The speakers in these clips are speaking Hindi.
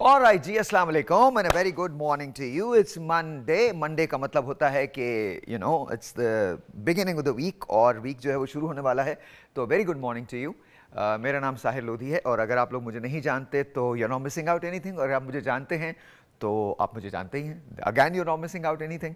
ऑलराइट जी, अस्सलाम वालेकुम and a very good morning to you. It's Monday. Monday का मतलब होता है कि it's the beginning of the week, और वीक जो है वो शुरू होने वाला है। तो very good morning to you. मेरा नाम साहिर लोधी है, और अगर आप लोग मुझे नहीं जानते तो you not missing out anything, और आप मुझे जानते हैं तो आप मुझे जानते ही हैं। Again you not missing out anything.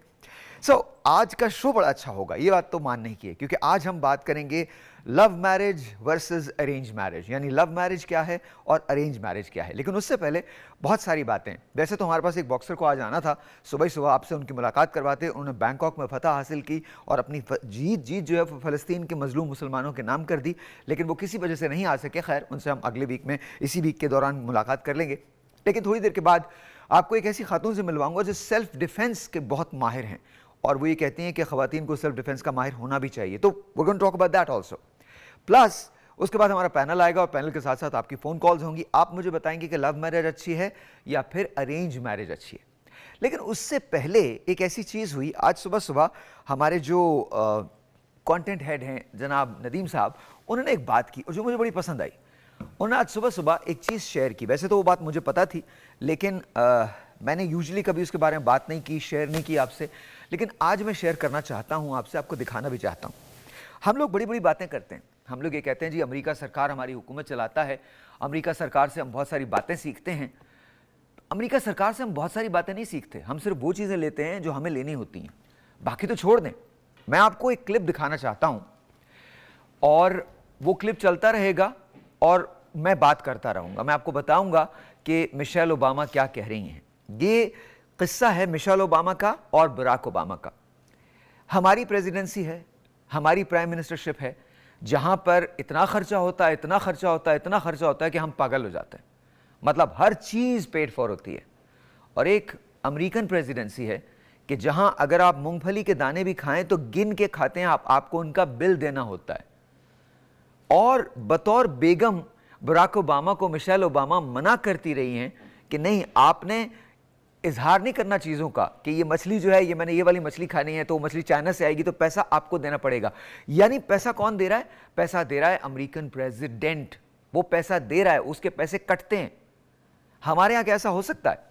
So आज का शो बड़ा अच्छा होगा, ये बात तो मानने की है, क्योंकि आज हम बात करेंगे love marriage versus arrange marriage, यानी लव मैरिज क्या है और अरेंज मैरिज क्या है। लेकिन उससे पहले बहुत सारी बातें। वैसे तो हमारे पास एक बॉक्सर को आज आना था, सुबह सुबह आपसे उनकी मुलाकात करवाते। उन्होंने बैंकॉक में फतह हासिल की और अपनी जीत जो है फ़लस्तीन के मजलूम मुसलमानों के नाम कर दी, लेकिन वो किसी वजह से नहीं आ सके। खैर, उनसे हम अगले वीक में, इसी वीक के दौरान मुलाकात कर लेंगे। लेकिन थोड़ी देर के बाद आपको एक ऐसी खातून से मिलवाऊंगा जो सेल्फ डिफेंस के बहुत माहिर हैं, और वो ये कहती हैं कि ख़वातीन को सेल्फ डिफेंस का माहिर होना भी चाहिए। तो we going to talk about that also. Plus उसके बाद हमारा पैनल आएगा, और पैनल के साथ साथ आपकी फ़ोन कॉल्स होंगी। आप मुझे बताएंगे कि लव मैरिज अच्छी है या फिर अरेंज मैरिज अच्छी है। लेकिन उससे पहले एक ऐसी चीज़ हुई आज सुबह सुबह। हमारे जो कंटेंट हेड हैं जनाब नदीम साहब, उन्होंने एक बात की और जो मुझे बड़ी पसंद आई। उन्होंने आज सुबह सुबह एक चीज़ शेयर की। वैसे तो वो बात मुझे पता थी, लेकिन मैंने यूजुअली कभी उसके बारे में बात नहीं की, शेयर नहीं की आपसे, लेकिन आज मैं शेयर करना चाहता हूँ आपसे, आपको दिखाना भी चाहता हूँ। हम लोग बड़ी बड़ी बातें करते हैं। हम लोग ये कहते हैं जी अमेरिका सरकार हमारी हुकूमत चलाता है, अमेरिका सरकार से हम बहुत सारी बातें सीखते हैं। अमेरिका सरकार से हम बहुत सारी बातें नहीं सीखते, हम सिर्फ वो चीज़ें लेते हैं जो हमें लेनी होती हैं, बाकी तो छोड़ दें। मैं आपको एक क्लिप दिखाना चाहता हूँ, और वो क्लिप चलता रहेगा और मैं बात करता रहूँगा। मैं आपको बताऊँगा कि मिशेल ओबामा क्या कह रही हैं। ये किस्सा है मिशेल ओबामा का और बराक ओबामा का। हमारी प्रेसिडेंसी है, हमारी प्राइम मिनिस्टरशिप है, जहाँ पर इतना खर्चा होता है, इतना खर्चा होता है, इतना खर्चा होता है कि हम पागल हो जाते हैं। मतलब हर चीज़ पेड फॉर होती है। और एक अमेरिकन प्रेसिडेंसी है कि जहाँ अगर आप मूंगफली के दाने भी खाएं तो गिन के खाते हैं, आपको उनका बिल देना होता है। और बतौर बेगम बराक ओबामा को मिशेल ओबामा मना करती रही हैं कि नहीं, आपने इजहार नहीं करना चीज़ों का कि ये मछली जो है, ये मैंने ये वाली मछली खानी है, तो मछली चाइना से आएगी तो पैसा आपको देना पड़ेगा। यानी पैसा कौन दे रहा है? पैसा दे रहा है अमेरिकन प्रेसिडेंट। वो पैसा दे रहा है, उसके पैसे कटते हैं। हमारे यहाँ कैसा हो सकता है?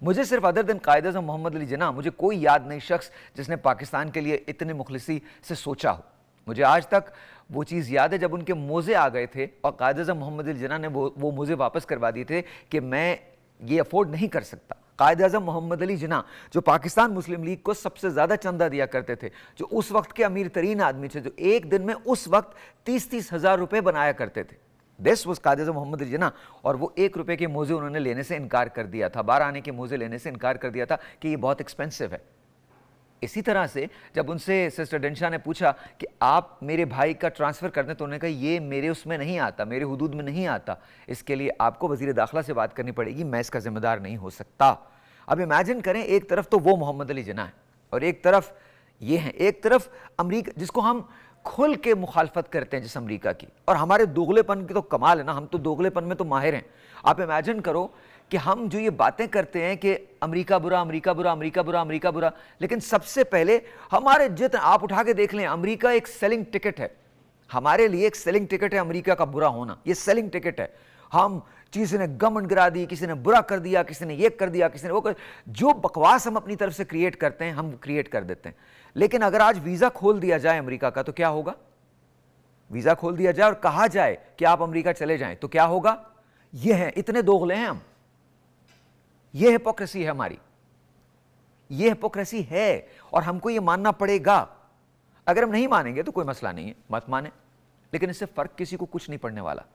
मुझे सिर्फ अदर दिन कायद-ए-आज़म मोहम्मद अली जिन्ना, मुझे कोई याद नहीं शख्स जिसने पाकिस्तान के लिए इतने मुखलिसी से सोचा हो। मुझे आज तक वो चीज़ याद है जब उनके मोज़े आ गए थे और कायद-ए-आज़म मोहम्मद अली जिन्ना ने वो मोज़े वापस करवा दिए थे कि मैं ये अफोर्ड नहीं कर सकता। कायद-ए-आज़म मोहम्मद अली जिन्ना जो पाकिस्तान मुस्लिम लीग को सबसे ज़्यादा चंदा दिया करते थे, जो उस वक्त के अमीर तरीन आदमी थे, जो एक दिन में उस वक्त 30-30 हज़ार रुपये बनाया करते थे। This was Quaid-e-Azam Mohammad Ali Jinnah. और वो 1 रुपये के मोज़े उन्होंने लेने से इनकार कर दिया था, 12 आने के मोज़े लेने से इनकार कर दिया था कि ये बहुत एक्सपेंसिव है। इसी तरह से जब उनसे सिस्टर डेंशा ने पूछा कि आप मेरे भाई का ट्रांसफ़र कर दें, तो उन्होंने कहा ये मेरे उसमें नहीं आता, मेरे हुदूद में नहीं आता, इसके लिए आपको वज़ीर दाखिला से बात करनी पड़ेगी, मैं इसका ज़िम्मेदार नहीं हो सकता। अब इमेजिन करें, एक तरफ तो वो मोहम्मद अली जिन्ना है और एक तरफ ये हैं, एक तरफ अमरीका जिसको हम खुल के मुखालफत करते हैं जिस अमरीका की। और हमारे दोगलेपन की तो कमाल है ना, हम तो दोगलेपन में तो माहिर हैं। आप इमेजिन करो कि हम जो ये बातें करते हैं कि अमेरिका बुरा, अमेरिका बुरा, अमेरिका बुरा, अमेरिका बुरा, लेकिन सबसे पहले हमारे जितने आप उठा के देख लें, अमेरिका एक सेलिंग टिकट है हमारे लिए, एक सेलिंग टिकट है अमेरिका का बुरा होना। ये सेलिंग टिकट है। हम किसी ने गवर्नमेंट गिरा दी, किसी ने बुरा कर दिया, किसी ने ये कर दिया, किसी ने वो कर, जो बकवास हम अपनी तरफ से क्रिएट करते हैं हम क्रिएट कर देते हैं। लेकिन अगर आज वीज़ा खोल दिया जाए अमेरिका का तो क्या होगा? वीज़ा खोल दिया जाए और कहा जाए कि आप अमेरिका चले जाएं तो क्या होगा? ये हैं, इतने दोगले हैं हम। ये हिपोक्रेसी है हमारी, ये हिपोक्रेसी है और हमको ये मानना पड़ेगा। अगर हम नहीं मानेंगे तो कोई मसला नहीं है, मत माने, लेकिन इससे फर्क किसी को कुछ नहीं पड़ने वाला।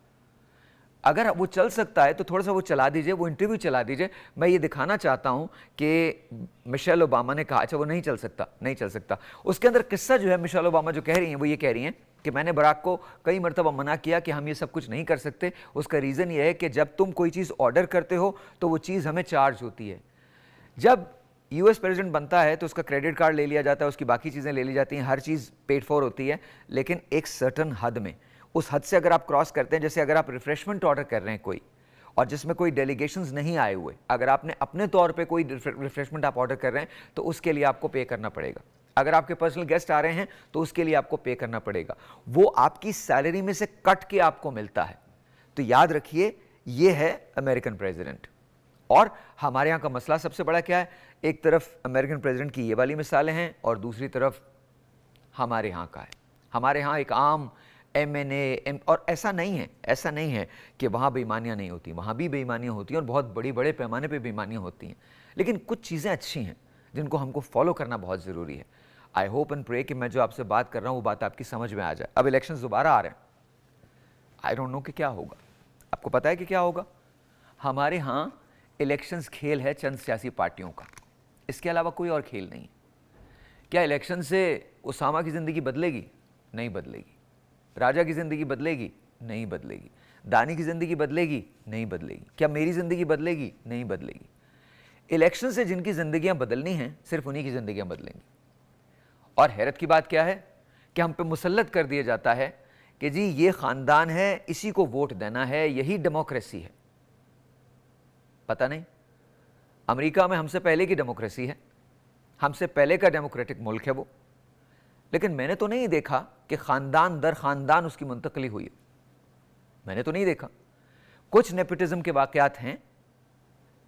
अगर वो चल सकता है तो थोड़ा सा वो चला दीजिए, वो इंटरव्यू चला दीजिए। मैं ये दिखाना चाहता हूं कि मिशेल ओबामा ने कहा, अच्छा वो नहीं चल सकता, नहीं चल सकता। उसके अंदर किस्सा जो है, मिशेल ओबामा जो कह रही हैं वो ये कह रही हैं कि मैंने बराक को कई मरतबा मना किया कि हम ये सब कुछ नहीं कर सकते। उसका रीज़न ये है कि जब तुम कोई चीज़ ऑर्डर करते हो तो वो चीज़ हमें चार्ज होती है। जब यूएस प्रेसिडेंट बनता है तो उसका क्रेडिट कार्ड ले लिया जाता है, उसकी बाकी चीज़ें ले ली जाती हैं, हर चीज़ पेड फॉर होती है, लेकिन एक सर्टन हद में। उस हद से अगर आप क्रॉस करते हैं, जैसे अगर आप रिफ्रेशमेंट ऑर्डर कर रहे हैं कोई, और जिसमें कोई डेलीगेशंस नहीं आए हुए, अगर आपने अपने तौर पे कोई रिफ्रेशमेंट आप ऑर्डर कर रहे हैं तो उसके लिए आपको पे करना पड़ेगा। अगर आपके पर्सनल गेस्ट आ रहे हैं तो उसके लिए आपको पे करना पड़ेगा। वो आपकी सैलरी में से कट के आपको मिलता है। तो याद रखिए, ये है अमेरिकन प्रेसिडेंट। और हमारे यहाँ का मसला सबसे बड़ा क्या है, एक तरफ अमेरिकन प्रेसिडेंट की ये वाली मिसालें हैं और दूसरी तरफ हमारे यहाँ का है। हमारे यहाँ एक आम MNA और ऐसा नहीं है कि वहाँ बेईमानियाँ नहीं होती, वहाँ भी बेईमानियाँ होती हैं और बहुत बड़े पैमाने पे बेईमानियाँ होती हैं, लेकिन कुछ चीज़ें अच्छी हैं जिनको हमको फॉलो करना बहुत ज़रूरी है। आई होप एंड प्रे कि मैं जो आपसे बात कर रहा हूँ वो बात आपकी समझ में आ जाए। अब इलेक्शंस दोबारा आ रहे हैं, आई डोंट नो कि क्या होगा। आपको पता है कि क्या होगा? हमारे यहाँ इलेक्शंस खेल है चंद सियासी पार्टियों का, इसके अलावा कोई और खेल नहीं है। क्या इलेक्शन से उसामा की ज़िंदगी बदलेगी? नहीं बदलेगी। राजा की ज़िंदगी बदलेगी? नहीं बदलेगी। दानी की ज़िंदगी बदलेगी? नहीं बदलेगी। क्या मेरी ज़िंदगी बदलेगी? नहीं बदलेगी। इलेक्शन से जिनकी ज़िंदगियां बदलनी हैं, सिर्फ उन्हीं की ज़िंदगियां बदलेंगी। और हैरत की बात क्या है कि हम पे मुसल्लत कर दिया जाता है कि जी ये ख़ानदान है, इसी को वोट देना है, यही डेमोक्रेसी है। पता नहीं, अमेरिका में हमसे पहले की डेमोक्रेसी है, हमसे पहले का डेमोक्रेटिक मुल्क है वो, लेकिन मैंने तो नहीं देखा कि ख़ानदान दर ख़ानदान उसकी मुंतकली हुई है। मैंने तो नहीं देखा। कुछ नेपोटिज्म के वाक़यात हैं,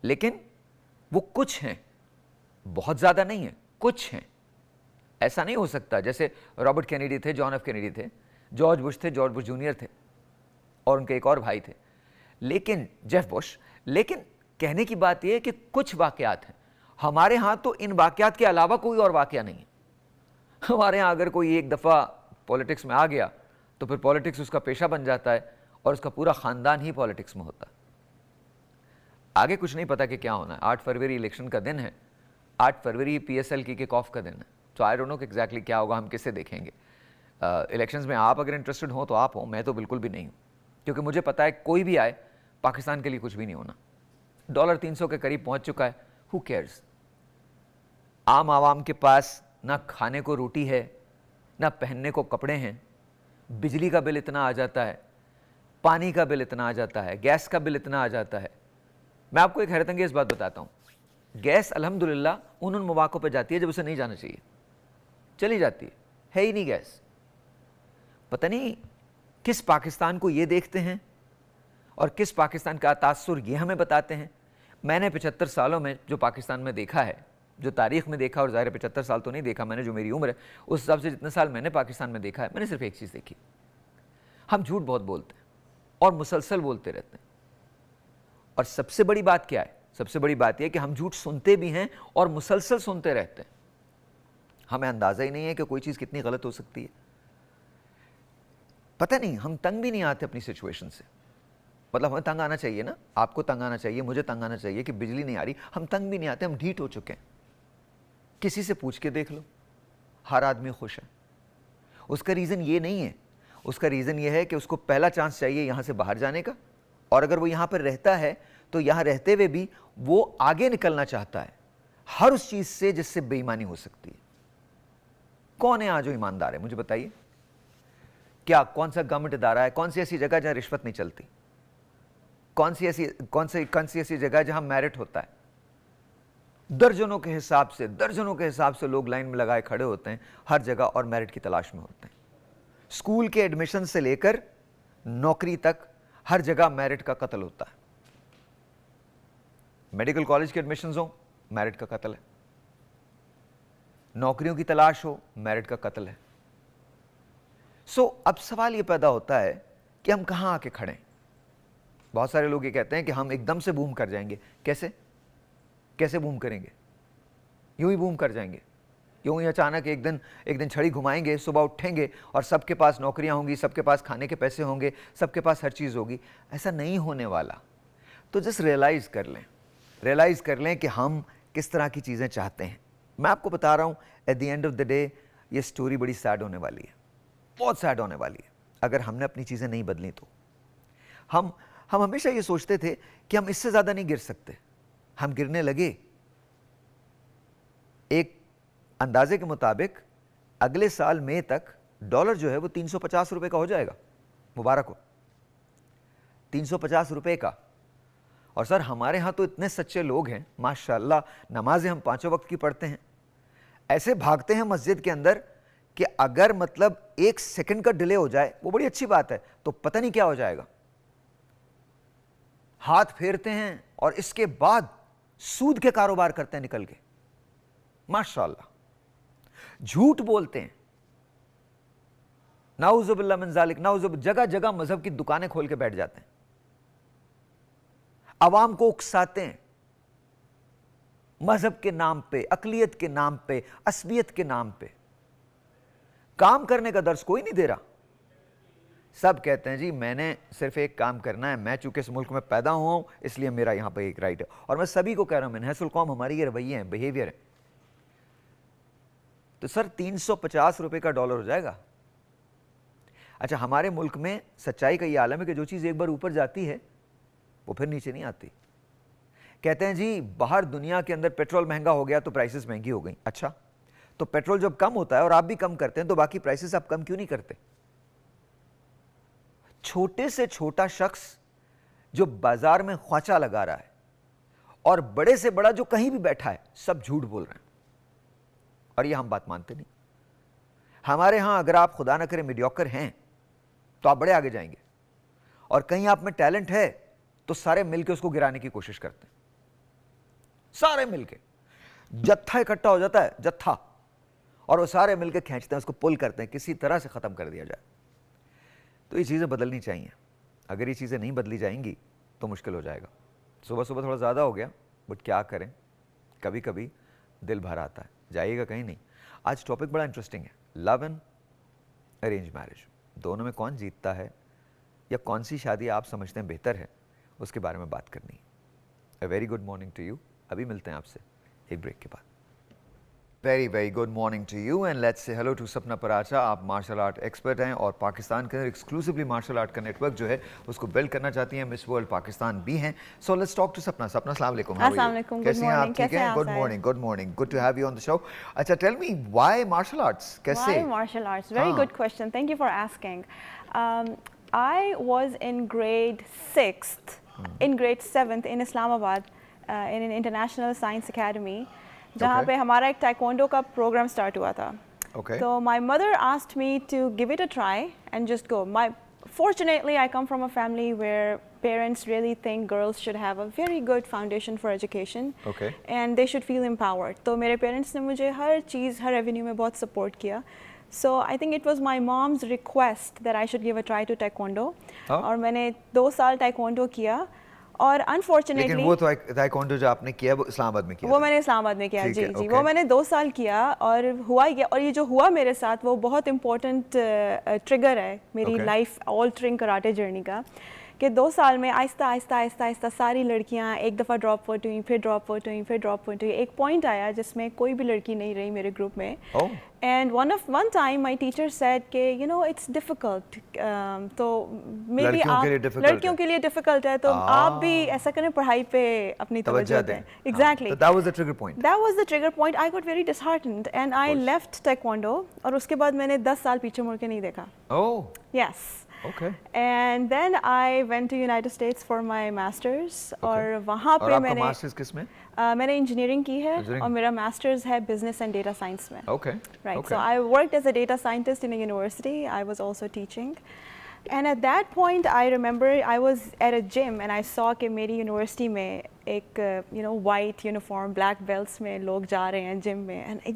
लेकिन वो कुछ हैं, बहुत ज़्यादा नहीं है, कुछ हैं। ऐसा नहीं हो सकता जैसे रॉबर्ट कैनेडी थे, जॉन एफ कैनेडी थे, जॉर्ज बुश थे, जॉर्ज बुश जूनियर थे और उनके एक और भाई थे, लेकिन जेफ बुश। लेकिन कहने की बात यह है कि कुछ वाक़यात हैं। हमारे यहाँ तो इन वाक़यात के अलावा कोई और वाक़या नहीं है। हमारे यहाँ अगर कोई एक दफ़ा पॉलिटिक्स में आ गया तो फिर पॉलिटिक्स उसका पेशा बन जाता है और उसका पूरा ख़ानदान ही पॉलिटिक्स में होता है। आगे कुछ नहीं पता कि क्या होना है। 8 फरवरी इलेक्शन का दिन है, 8 फरवरी PSL की किक ऑफ का दिन है। तो आई डोंट नो कि एग्जैक्टली क्या होगा, हम किससे देखेंगे। इलेक्शंस में आप अगर इंटरेस्टेड हो तो आप हो, मैं तो बिल्कुल भी नहीं हूँ, क्योंकि मुझे पता है कोई भी आए पाकिस्तान के लिए कुछ भी नहीं होना। डॉलर 300 के करीब पहुँच चुका है, हु केयर्स। आम आवाम के पास ना खाने को रोटी है, ना पहनने को कपड़े हैं, बिजली का बिल इतना आ जाता है, पानी का बिल इतना आ जाता है, गैस का बिल इतना आ जाता है। मैं आपको एक हैरतअंगेज़ बात बताता हूँ, गैस अल्हम्दुलिल्लाह उन मौक़ों पे जाती है जब उसे नहीं जाना चाहिए, चली जाती है ही नहीं गैस। पता नहीं किस पाकिस्तान को ये देखते हैं और किस पाकिस्तान का तासुर ये हमें बताते हैं। मैंने 75 सालों में जो पाकिस्तान में देखा है, जो तारीख़ में देखा, और ज़ाहिर 75 साल तो नहीं देखा मैंने, जो मेरी उम्र है उस हिसाब से जितने साल मैंने पाकिस्तान में देखा है, मैंने सिर्फ एक चीज़ देखी, हम झूठ बहुत बोलते हैं और मुसलसल बोलते रहते हैं। और सबसे बड़ी बात क्या है? सबसे बड़ी बात यह कि हम झूठ सुनते भी हैं और मुसलसल सुनते रहते हैं। हमें अंदाज़ा ही नहीं है कि कोई चीज़ कितनी गलत हो सकती है। पता नहीं, हम तंग भी नहीं आते अपनी सिचुएशन से। मतलब हमें तंग आना चाहिए ना, आपको तंग आना चाहिए, मुझे तंग आना चाहिए कि बिजली नहीं आ रही। हम तंग भी नहीं आते, हम ढीठ हो चुके हैं। किसी से पूछ के देख लो, हर आदमी खुश है। उसका रीज़न ये नहीं है, उसका रीज़न ये है कि उसको पहला चांस चाहिए यहाँ से बाहर जाने का, और अगर वो यहाँ पर रहता है तो यहाँ रहते हुए भी वो आगे निकलना चाहता है हर उस चीज़ से जिससे बेईमानी हो सकती है। कौन है आज जो ईमानदार है, मुझे बताइए। क्या कौन सा गवर्नमेंट इदारा है, कौन सी ऐसी जगह जहाँ रिश्वत नहीं चलती, कौन सी ऐसी जगह जहाँ मेरिट होता है। दर्जनों के हिसाब से लोग लाइन में लगाए खड़े होते हैं हर जगह और मेरिट की तलाश में होते हैं। स्कूल के एडमिशन से लेकर नौकरी तक हर जगह मेरिट का कत्ल होता है। मेडिकल कॉलेज के एडमिशंस हो, मेरिट का कत्ल है। नौकरियों की तलाश हो, मेरिट का कत्ल है। अब सवाल यह पैदा होता है कि हम कहां आके खड़े हैं। बहुत सारे लोग ये कहते हैं कि हम एकदम से बूम कर जाएंगे। कैसे बूम करेंगे? यूं ही बूम कर जाएंगे, यूं ही अचानक एक दिन छड़ी घुमाएंगे, सुबह उठेंगे और सबके पास नौकरियां होंगी, सबके पास खाने के पैसे होंगे, सबके पास हर चीज़ होगी। ऐसा नहीं होने वाला। तो जस्ट रियलाइज़ कर लें कि हम किस तरह की चीज़ें चाहते हैं। मैं आपको बता रहा हूँ, at the end of the day ये स्टोरी बड़ी सैड होने वाली है, बहुत सैड होने वाली है। अगर हमने अपनी चीज़ें नहीं बदली तो हम हमेशा ये सोचते थे कि हम इससे ज़्यादा नहीं गिर सकते, हम गिरने लगे। एक अंदाजे के मुताबिक अगले साल मई तक डॉलर जो है वो 350 रुपये का हो जाएगा। मुबारक हो, 350 रुपये का। और सर हमारे यहाँ तो इतने सच्चे लोग हैं माशाल्लाह, नमाजें हम 5 वक्त की पढ़ते हैं, ऐसे भागते हैं मस्जिद के अंदर कि अगर मतलब 1 सेकंड का डिले हो जाए, वो बड़ी अच्छी बात है, तो पता नहीं क्या हो जाएगा। हाथ फेरते हैं और इसके बाद सूद के कारोबार करते हैं निकल के, माशाअल्लाह। झूठ बोलते हैं, नाउजुबिल्लाह मिन ज़ालिक, नाउजुब, जगह जगह मजहब की दुकानें खोल के बैठ जाते हैं, अवाम को उकसाते हैं मजहब के नाम पे, अकलियत के नाम पे, असबियत के नाम पे। काम करने का दर्स कोई नहीं दे रहा। सब कहते हैं जी मैंने सिर्फ एक काम करना है, मैं चूंकि इस मुल्क में पैदा हुआ हूं इसलिए मेरा यहां पे एक राइट है। और मैं सभी को कह रहा हूं, मनहसुल कौम हमारी ये रवैये हैं, बिहेवियर है। तो सर 350 रुपए का डॉलर हो जाएगा। अच्छा, हमारे मुल्क में सच्चाई का ये आलम है कि जो चीज़ एक बार ऊपर जाती है वो फिर नीचे नहीं आती। कहते हैं जी बाहर दुनिया के अंदर पेट्रोल महंगा हो गया तो प्राइसेस महंगी हो गई। अच्छा, तो पेट्रोल जब कम होता है और आप भी कम करते हैं तो बाकी प्राइसेस आप कम क्यों नहीं करते? छोटे से छोटा शख्स जो बाजार में ख्वाचा लगा रहा है और बड़े से बड़ा जो कहीं भी बैठा है, सब झूठ बोल रहे हैं। और ये हम बात मानते नहीं। हमारे यहां अगर आप खुदा ना करे मीडियोकर हैं तो आप बड़े आगे जाएंगे, और कहीं आप में टैलेंट है तो सारे मिलकर उसको गिराने की कोशिश करते हैं। सारे मिलके जत्था इकट्ठा हो जाता है, जत्था, और वो सारे मिलकर खींचते हैं, उसको पुल करते हैं, किसी तरह से खत्म कर दिया जाए। तो ये चीजें बदलनी चाहिए। अगर ये चीजें नहीं बदली जाएंगी तो मुश्किल हो जाएगा। सुबह सुबह थोड़ा ज्यादा हो गया, बट क्या करें, कभी कभी दिल भर आता है। जाइएगा कहीं नहीं। आज टॉपिक बड़ा इंटरेस्टिंग है, लव एंड अरेंज मैरिज, दोनों में कौन जीतता है या कौन सी शादी आप समझते हैं बेहतर है, उसके बारे में बात करनी है। A very good morning to you. अभी मिलते हैं आपसे एक ब्रेक के बाद। Very very good morning to you and let's say hello to Sapna Paracha. आप मार्शल आर्ट एक्सपर्ट हैं और पाकिस्तान के अंदर एक्सक्लूसिवली मार्शल आर्ट का नेटवर्क जो है उसको बिल्ड करना चाहती हैं। मिस वर्ल्ड पाकिस्तान भी हैं। सो लेट्स टॉक टू सपना। सपना, अस्सलाम वालेकुम। अस्सलाम वालेकुम, कैसी हैं आप? ठीक हैं? गुड हैं? Morning, good morning, good to have you on the show. अच्छा, tell me why martial arts? कैसे? Why martial arts? Very हाँ. good question. Thank you for asking. I was in grade 6th, in grade 7th in Islamabad, in an international science academy, जहाँ पे हमारा एक taekwondo का program start हुआ था. Okay. So my mother asked me to give it a try and just go. Fortunately, I come from a family where parents really think girls should have a very good foundation for education. Okay. And they should feel empowered. तो मेरे parents ने मुझे हर चीज़, हर avenue में बहुत support किया. So I think it was my mom's request that I should give a try to taekwondo. हाँ? और मैंने 2 साल taekwondo किया. और unfortunately, लेकिन वो ताइक्वांडो जो आपने किया वो इस्लामाबाद में किया वो था? मैंने इस्लामाबाद में किया, ठीक जी है, जी okay. वो मैंने 2 साल किया और हुआ ही गया। और ये जो हुआ मेरे साथ वो बहुत इम्पोर्टेंट ट्रिगर है मेरी Okay. Life altering karate journey का, कि 2 साल में आहिस्ता आहिस्ता आहिस्ता आहिस्ता सारी लड़कियां एक दफ़ा ड्रॉप आउट हुई, फिर ड्रॉप आउट हुई, फिर ड्रॉप आउट हुई। एक पॉइंट आया जिसमें कोई भी लड़की नहीं रही मेरे ग्रुप में। Oh. And one time my teacher said कि you know it's difficult, तो maybe लड़कियों आप के लिए difficult लड़कियों के लिए difficult है तो आप भी ऐसा करें, पढ़ाई पे अपनी तवज्जो दें। Exactly. So that was the trigger point. That was the trigger point. I got very disheartened and I left taekwondo और उसके बाद मैंने 10 साल पीछे मुड़ के नहीं देखा। Oh. Yes. Okay. And then I went to United States for my masters. और वहाँ और पे आपका मैंने मास्टर्स किस में? मैंने इंजीनियरिंग की है Engineering. और मेरा मास्टर्स है बिजनेस एंड डेटा साइंस में। Okay. Right. Okay. So I worked as a data scientist in a university. I was also teaching. And at that point, I remember I was at a gym and I saw कि मेरी university में एक white uniform, black belts में लोग जा रहे हैं gym में, and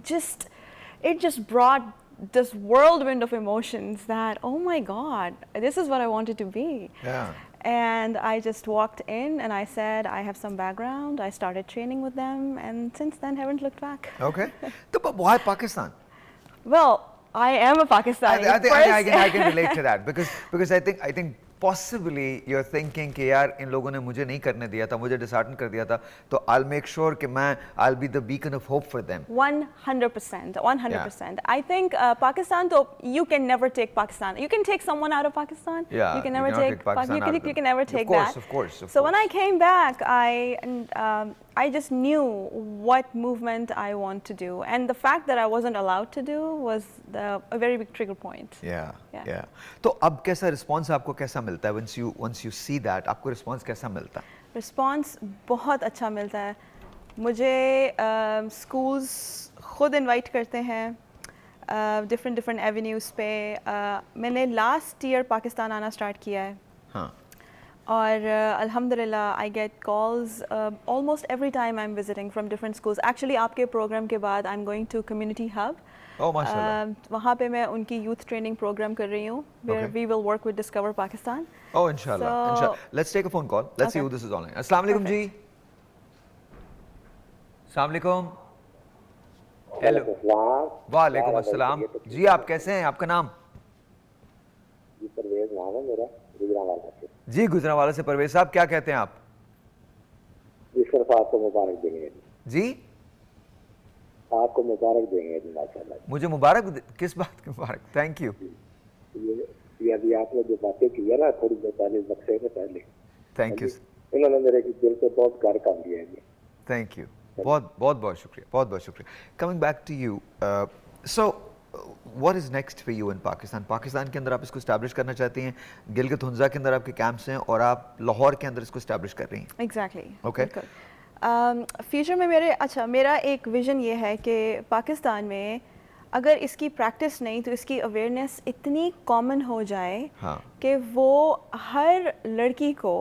it just brought this whirlwind of emotions that, oh my God, this is what I wanted to be. Yeah. And I just walked in and I said, I have some background. I started training with them, and since then haven't looked back. Okay. तो but why Pakistan? Well, I am a Pakistani. I can relate to that because I think possibly you're thinking कि यार इन लोगों ने मुझे नहीं करने दिया था, मुझे dishearten कर दिया था, तो I'll make sure कि I'll be the beacon of hope for them. 100%, 100%. I think Pakistan, though, you can never take Pakistan. You can take someone out of Pakistan. Yeah, you can never cannot take Pakistan out of you them. can never take Of course, that. of course, of So when course. I came back, I just knew what movement I want to do, and the fact that I wasn't allowed to do was a very big trigger point. Yeah. तो अब कैसा response आपको कैसा मिलता है once you see that? आपको response कैसा मिलता है? Response बहुत अच्छा मिलता है। मुझे schools खुद invite करते हैं different avenues पे। मैंने last year पाकिस्तान आना start किया है। हाँ. और अल्हम्दुलिल्लाह I get calls almost every time I am visiting from different schools. Actually आपके प्रोग्राम के बाद I am going to community hub. Oh माशाल्लाह. वहाँ पे मैं उनकी यूथ ट्रेनिंग प्रोग्राम कर रही हूँ. Okay. We will work with discover Pakistan. Oh, inshallah. So- Inshallah. Let's take a phone call. Let's see Okay. who this is online. Assalamu alaikum ji. Assalamu alaikum. Hello. वालेकुम अस्सलाम. जी आप कैसे हैं? आपका नाम? जी परवेज नाम है मेरा, गुजरांवाला से. जी गुजरांवाला से परवेज साहब, क्या कहते हैं आप? जी सिर्फ आपको मुबारक देंगे, जी आपको मुबारक देंगे जी माशाल्लाह. मुझे मुबारक किस बात की मुबारक? Thank you. ये अभी आपने जो बातें की है ना थोड़ी देर पहले बक्से से पहले, थैंक यू. इन्होंने मेरे दिल पे बहुत घर कर दिया है जी. Thank you. बहुत बहुत बहुत शुक्रिया, बहुत बहुत शुक्रिया. Coming back to you, so what is next for you in Pakistan? Pakistan के अंदर आप इसको स्टैब्लिश करना चाहती हैं, गिलगित हुंजा के अंदर आपके कैंप्स हैं और आप लाहौर के अंदर इसको स्टैब्लिश कर रही हैं. एग्जैक्टली. Okay. फ्यूचर में मेरा एक विज़न ये है कि पाकिस्तान में अगर इसकी प्रैक्टिस नहीं तो इसकी अवेयरनेस इतनी कॉमन हो जाए हाँ. कि वो हर लड़की को,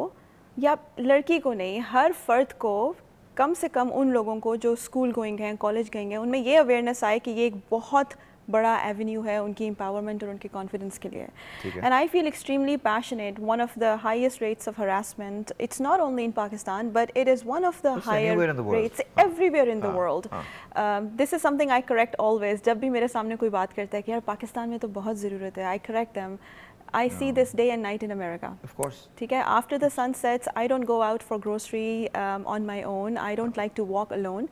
या लड़की को नहीं, हर फ़र्द को, कम से कम उन लोगों को जो स्कूल गोइंग हैं, कॉलेज गोइंग हैं, उनमें ये अवेयरनेस आए कि ये एक बहुत बड़ा एवेन्यू है उनकी एम्पावरमेंट और उनके कॉन्फिडेंस के लिए. ठीक है. And I feel extremely passionate. One of the highest rates of harassment, it's not only in Pakistan but it is one of the It's higher anywhere in the world. Rates हाँ. एवरीवेयर इन द हाँ, वर्ल्ड. हाँ. This is something I correct always. जब भी मेरे सामने कोई बात करता है कि यार पाकिस्तान में तो बहुत ज़रूरत है, I correct them. I see this day and night in America. Of course. ठीक है. After the sun sets I don't go out for grocery on my own. I don't like to walk alone.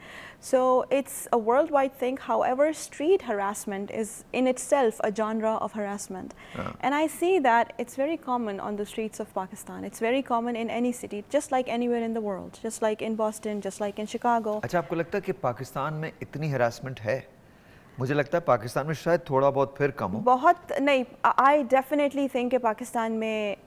So it's a worldwide thing. However, street harassment is in itself a genre of harassment. And I see that it's very common on the streets of Pakistan. It's very common in any city, just like anywhere in the world, just like in Boston, just like in Chicago. अच्छा, आपको लगता है कि पाकिस्तान में इतनी हरासमेंट है? मुझे लगता है पाकिस्तान में शायद थोड़ा बहुत फिर कम हो. बहुत नहीं. आई डेफिनेटली थिंक कि पाकिस्तान में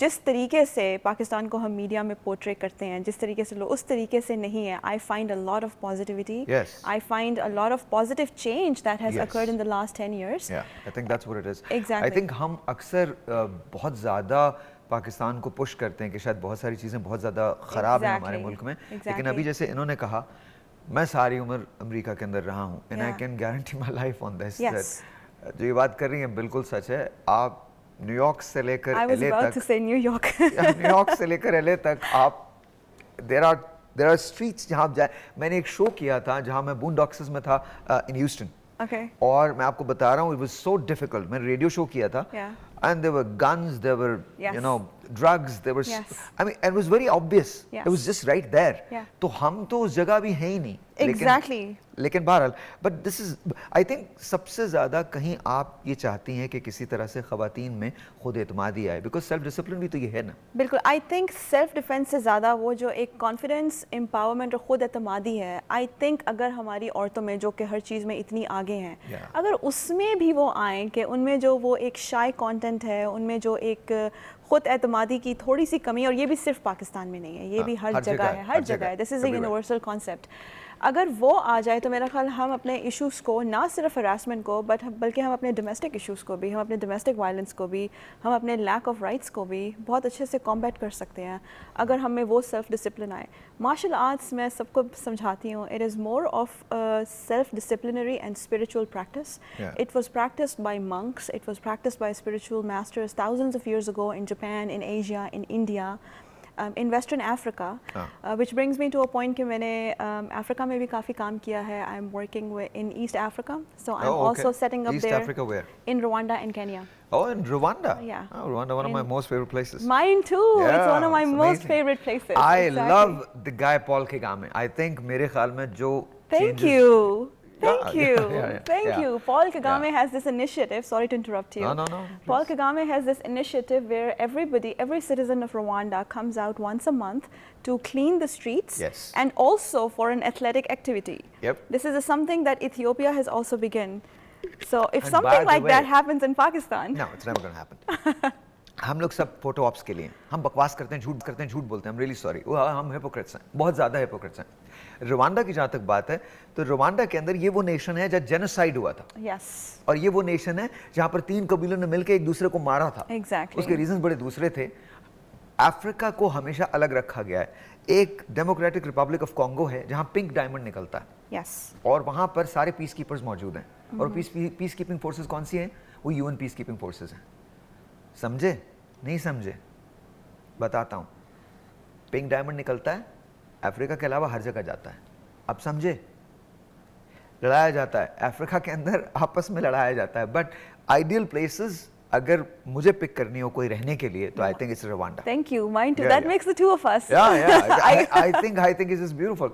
जिस तरीके से पाकिस्तान को हम मीडिया में पोर्ट्रे करते हैं, जिस तरीके से लोग, उस तरीके से नहीं है. I find a lot of positivity. Yes. I find a lot of positive change that has Yes. Occurred in the last 10 years. Yeah, I think that's what it is. Exactly. I think हम अक्सर बहुत ज़्यादा पाकिस्तान को पुश करते हैं कि शायद बहुत सारी चीज़ें बहुत ज़्यादा ख़राब हैं हमारे Exactly. मुल्क में. लेकिन Exactly. अभी जैसे इन्होंने कहा, मैं सारी उम्र अमेरिका के अंदर रहा हूँ and I Yeah. can guarantee my life on this. Yes. that, जो ये बात कर रही हैं बिल्कुल सच है. आप न्यूयॉर्क से लेकर I was LA about to तक, say New York. न्यूयॉर्क से लेकर LA तक आप there are streets जहाँ आप जाए. मैंने एक शो किया था जहाँ मैं बूनडॉक्सेस में था in Houston. Okay. और मैं आपको बता रहा हूँ, it was so difficult. मैंने रेडियो शो किया था. Yeah. And there were guns, there were, Yes. you know, drugs, there was, Yes. I mean, it was very obvious. Yes. It was just right there. Yeah. तो हम तो उस जगह भी हैं ही नहीं. Exactly. लेकिन बहरहाल, but this is, I think सबसे ज़्यादा कहीं आप ये चाहती हैं कि किसी तरह से ख़वातीन में खुद एतमादी आए, because self discipline भी तो ये है ना. बिल्कुल. आई थिंक सेल्फ डिफेंस से ज़्यादा वो जो एक कॉन्फिडेंस, एम्पावरमेंट और ख़ुद एतमादी है, आई थिंक अगर हमारी औरतों में जो कि हर चीज़ में इतनी आगे हैं, Yeah. अगर उसमें भी वो आएँ कि उनमें जो वो एक शाय कंटेंट है, उनमें जो एक ख़ुद एतमादी की थोड़ी सी कमी, और ये भी सिर्फ पाकिस्तान में नहीं है, ये भी हर जगह है, हर जगह है. This is a everywhere. Universal concept. अगर वो आ जाए तो मेरा ख्याल हम अपने इश्यूज़ को, ना सिर्फ हरासमेंट को, बल्कि हम अपने डोमेस्टिक इश्यूज़ को भी, हम अपने डोमेस्टिक वायलेंस को भी, हम अपने लैक ऑफ राइट्स को भी बहुत अच्छे से कॉम्बैट कर सकते हैं अगर हमें वो सेल्फ डिसिप्लिन आए. मार्शल आर्ट्स मैं सबको समझाती हूँ, it is more of self disciplinary and spiritual practice. Yeah. It was practiced by monks, it was practiced by spiritual masters thousands of years ago in Japan, in Asia, in India. In Western Africa, which brings me to a point कि मैंने अफ्रीका में भी काफ़ी काम किया है. I am working in East Africa, so I'm also setting up East there. Africa where? In Rwanda and Kenya. Oh, in Rwanda. Yeah. Oh, Rwanda, one of my most favorite places. Mine too. It's one of my it's most amazing. favorite places. I Exactly. love the guy Paul Kagame. I think मेरे ख्याल में जो Thank changes- you. Yeah, Thank yeah, you. yeah, Thank yeah. you. Paul Kagame Yeah. has this initiative. Sorry to interrupt you. No, Paul please. Kagame has this initiative where every citizen of Rwanda comes out once a month to clean the streets, Yes. and also for an athletic activity. Yep. This is something that Ethiopia has also begun. So if And by something the like that way- happens in Pakistan, No, it's never going to happen. हम लोग सब फोटो ऑप्स के लिए, हम बकवास करते हैं, झूठ करते हैं, झूठ बोलते हैं. I'm really sorry. हम हिपोक्रेट्स हैं, बहुत ज़्यादा हिपोक्रेट्स हैं. रवांडा की जहाँ तक बात है, तो रवांडा के अंदर ये वो नेशन है जहाँ जेनोसाइड हुआ था. yes, और ये वो नेशन है जहाँ पर 3 कबीलों ने मिलकर एक दूसरे को मारा था. Exactly. उसके रीजंस बड़े दूसरे थे. अफ्रीका को हमेशा अलग रखा गया है। एक डेमोक्रेटिक रिपब्लिक ऑफ कॉन्गो है जहां पिंक डायमंड निकलता है, Yes. और वहां पर सारे पीस कीपर्स मौजूद हैं। और पीस कीपिंग फोर्सेस कौन सी हैं? वो यूएन पीस कीपिंग फोर्सेस हैं। समझे? नहीं समझे? बताता हूं। पिंक डायमंड निकलता है, अफ्रीका के अलावा हर जगह जाता है। अब समझे? लड़ाया जाता है अफ्रीका के अंदर, आपस में लड़ाया जाता है। बट आइडियल प्लेसेस अगर मुझे पिक करनी हो कोई रहने के लिए, तो I think it's Rwanda. Thank you. Mine too. Yeah, That yeah. makes the two of us. Yeah. I think it is beautiful.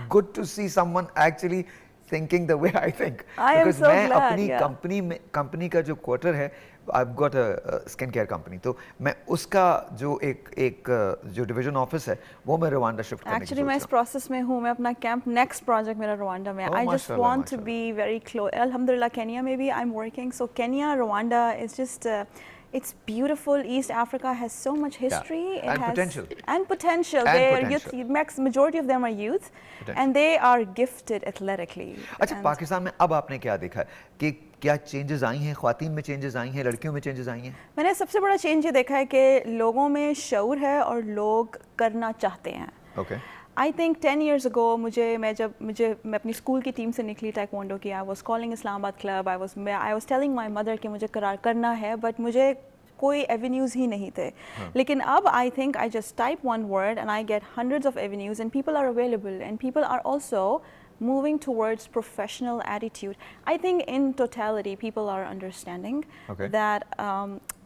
Good to see someone actually thinking the way I think. I am Because so मैं glad, अपनी yeah. कंपनी का जो क्वार्टर है, I've got a skin care company, तो मैं उसका जो एक जो डिवीजन ऑफिस है वो मैं रवांडा शिफ्ट करने की Actually, मैं इस सोच रहा प्रोसेस में हूँ। मैं अपना कैंप नेक्स्ट प्रोजेक्ट मेरा रवांडा में है। Oh, I just mashallah, want to mashallah. be very close. Alhamdulillah, Kenya maybe I'm working. So Kenya, Rwanda is just it's beautiful. East Africa has so much history. It And has potential. And potential. And Their potential. youth, majority of them are youth, Potential. and they are gifted athletically. अच्छा, And पाकिस्तान में अब आपने क्या देखा है कि क्या चेंजेस आई हैं? ख्वातीन में चेंजेस आई हैं, लड़कियों में चेंजेस आई हैं? मैंने सबसे बड़ा चेंज ये देखा है कि लोगों में शऊर है और लोग करना चाहते हैं। Okay. I think 10 years ago मैं अपनी स्कूल की टीम से निकली टाइक्वांडो की, I was calling Islamabad club, I was telling my mother कि मुझे करार करना है, बट मुझे कोई एवेन्यूज़ ही नहीं थे। लेकिन अब I think I just type one word and I get hundreds of avenues and people are available and people are also moving towards professional attitude. I think in totality people are understanding Okay. that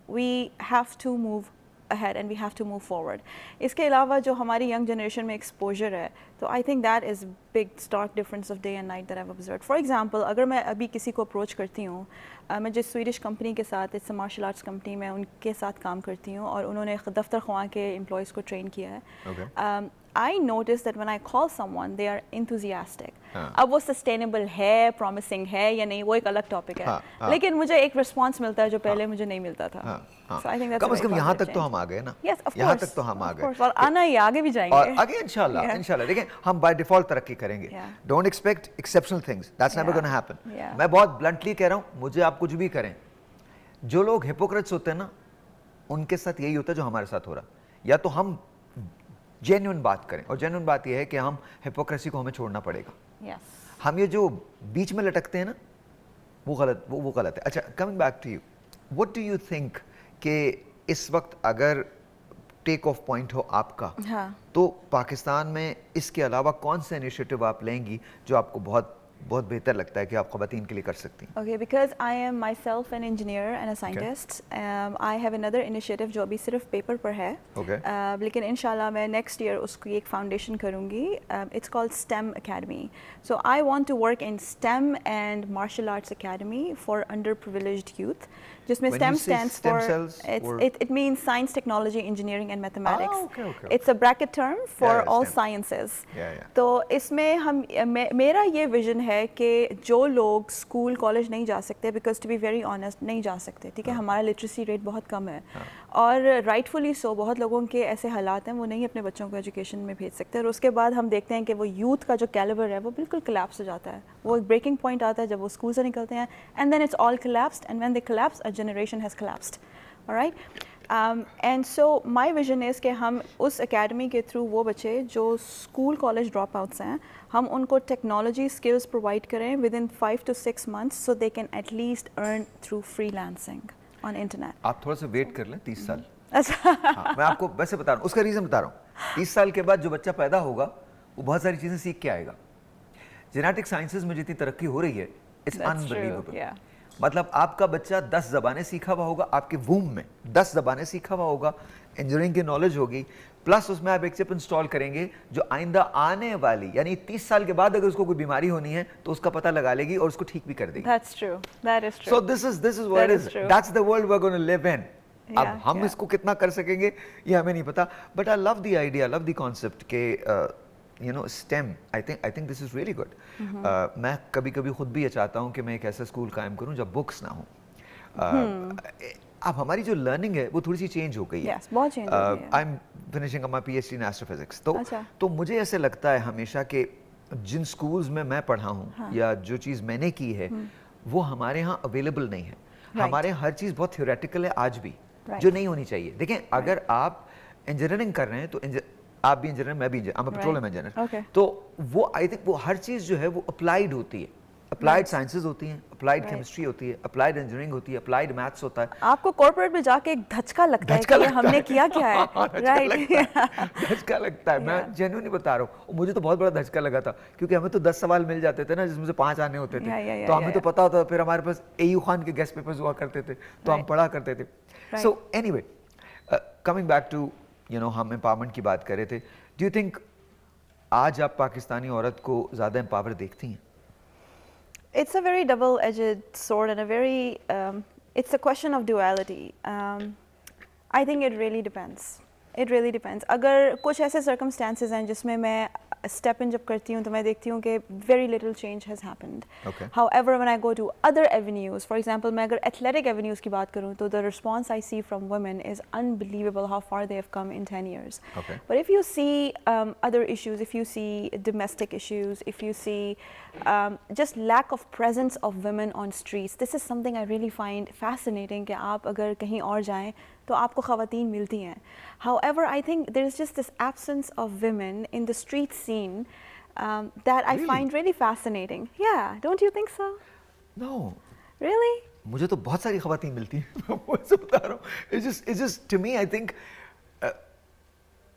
we have to move ahead and we have to move forward. इसके अलावा जो हमारी young generation में exposure है, तो I think that is big stark difference of day and night that I've observed. For example, अगर मैं अभी किसी को approach करती हूँ, मैं जिस स्वीडिश कंपनी के साथ, इट्स मार्शल आर्ट्स कंपनी में उनके साथ काम करती हूँ और उन्होंने दफ्तर ख्वां के एम्प्लॉयज़ को ट्रेन किया है। Okay. I notice that when I call someone, they are enthusiastic. हाँ. अब वो sustainable है, promising है या नहीं, वो एक अलग टॉपिक है। हाँ, हाँ. लेकिन मुझे एक रिस्पॉन्स मिलता है जो पहले मुझे नहीं मिलता था। हाँ, हाँ. So I think that's come a से very कम यहाँ positive तक तो change. हम आ गए ना। Yes, of यहाँ course. तक तो हम आ Of गए। course. और आना ही आगे भी जाएंगे। और आगे इंशाल्लाह Yeah. इंशाल्लाह देखें, हम बाय डिफॉल्ट तरक्की करेंगे। Yeah. Don't expect exceptional things, that's never Yeah. Gonna happen. Yeah. मैं बहुत ब्लंटली कह रहा हूँ, मुझे आप कुछ भी करें, जो लोग हिपोक्रेट्स होते हैं ना, उनके साथ यही होता है जो हमारे साथ हो रहा। या तो हम जेन्युइन बात करें, और जेन्युइन बात यह है कि हम हिपोक्रेसी को हमें छोड़ना पड़ेगा। Yes. हम ये जो बीच में लटकते हैं ना, वो गलत है। अच्छा, coming back to you, what do you think कि इस वक्त अगर टेक ऑफ पॉइंट हो आपका, हाँ. तो पाकिस्तान में इसके अलावा कौन सा इनिशिएटिव आप लेंगी जो आपको बहुत बेहतर लगता है कि आप ख़वातीन के लिए कर सकती हैं? Okay, because I am myself an engineer and a scientist, I have another initiative जो अभी सिर्फ पेपर पर है। Okay. लेकिन इंशाल्लाह मैं next year उसकी एक foundation करूँगी। It's called STEM Academy. So I want to work in STEM and martial arts academy for underprivileged youth. जिसमें When STEM you say stands stem for cells, it means science, technology, engineering and mathematics. Okay. It's a bracket term for Yeah, all STEM. sciences. Yeah. तो इसमें हम मेरा ये विजन है कि जो लोग स्कूल कॉलेज नहीं जा सकते, because to be very honest नहीं जा सकते, ठीक है, हमारा लिटरेसी रेट बहुत कम है और राइटफुली सो बहुत लोगों के ऐसे हालात हैं वो नहीं अपने बच्चों को एजुकेशन में भेज सकते, और उसके बाद हम देखते हैं कि वो यूथ का जो कैलिबर है वो बिल्कुल कोलैप्स हो जाता है। वो एक ब्रेकिंग पॉइंट आता है जब वो स्कूल से निकलते हैं, and then it's all collapsed, and when they collapse a generation has collapsed, alright. And so my vision is कि हम उस एकेडमी के थ्रू वो बच्चे जो स्कूल कॉलेज ड्रॉप आउट्स हैं, हम उनको टेक्नोलॉजी स्किल्स प्रोवाइड करें with in 5 to 6 months so they can at least earn through freelancing on internet. आप थोड़ा सा वेट कर लें 30 साल। अच्छा। हाँ, मैं आपको वैसे बता रहा हूँ, उसका रीज़न बता रहा हूँ। 30 साल के बाद जो बच्चा पैदा होगा वो बहुत सारी चीज़ें सीख के आएगा। जेनेटिक साइंसेज में जितनी तरक्की हो रही है, इट्स अनबिलीवेबल। मतलब आपका बच्चा 10 ज़बानें सीखा हुआ होगा, आपके वूम में 10 ज़बानें सीखा हुआ होगा, इंजीनियरिंग की नॉलेज होगी, प्लस उसमें आप एक चिप इंस्टॉल करेंगे जो आइंदा आने वाली यानी 30 साल के बाद अगर उसको कोई बीमारी होनी है तो उसका पता लगा लेगी और उसको ठीक भी कर देगी। That's true. That is true. So this is what That it is is. true. That's the world we're going to live in. अब हम yeah. इसको कितना कर सकेंगे ये हमें नहीं पता, but I love the idea, love the concept के you know STEM. I think this is really good. मैं कभी-कभी खुद भी ये चाहता हूँ कि मैं एक ऐसा स्कूल कायम करूँ जब बुक्स ना हो। अब हमारी जो लर्निंग है वो थोड़ी सी चेंज हो गई है। Yes, बहुत change हो गई है। I am finishing my PhD in astrophysics. अच्छा। तो मुझे ऐसे लगता है हमेशा कि जिन स्कूल्स में मैं पढ़ा हूँ या जो चीज़ मैंने की है वो हमारे यहाँ अवेलेबल नहीं है। हमारे यहाँ हर चीज़ बहुत थ्योरेटिकल है आज भी, जो नहीं होनी चाहिए। देखें, अगर आप इंजीनियरिंग कर रहे हैं तो आप भी इंजीनियर, मैं भी engineer, I'm a petroleum Right. engineer. Okay. तो वो आई थिंक वो हर चीज़ जो है वो अप्लाइड होती है, अप्लाइड साइंसेज होती हैं, अप्लाइड Right. केमिस्ट्री होती है, अप्लाइड इंजीनियरिंग होती है, अप्लाइड मैथ्स होता है। आपको कॉर्पोरेट में जाके एक धचका लगता है धचका कि ये लगता हमने है। किया क्या है, धचका राइट? लगता है, धचका लगता है। मैं Yeah. जेन्युइनली बता रहा हूँ, मुझे तो बहुत बड़ा धचका लगा था क्योंकि हमें तो 10 सवाल मिल जाते थे ना जिसमें से 5 आने होते थे। Yeah, तो हमें तो yeah. पता होता था, फिर हमारे पास एयू खान के गेस्ट पेपर्स हुआ करते थे तो हम Right. पढ़ा करते थे। Right. So anyway, coming back to हम एम्पावरमेंट की बात कर रहे थे, डू यू थिंक आज आप पाकिस्तानी औरत को ज़्यादा एम्पावर देखती हैं? It's a very double-edged sword and a very, it's a question of duality. I think it really depends. It really depends. अगर कुछ ऐसे circumstances हैं जिसमें मैं step in जब करती हूँ तो मैं देखती हूँ कि very little change has happened. Okay. However, when I go to other avenues, for example, मैं अगर athletic avenues की बात करूँ तो the response I see from women is unbelievable how far they have come in 10 years. Okay. But if you see other issues, if you see domestic issues, if you see just lack of presence of women on streets, this is something I really find fascinating कि आप अगर कहीं और जाएं तो आपको ख़वातीन मिलती हैं. However, I think there is just this absence of women in the street scene that I Really? find really fascinating. Yeah, don't you think so? No. Really? मुझे तो बहुत सारी ख़वातीन मिलती हैं, मैं वैसे बता रहा हूँ। It's just to me I think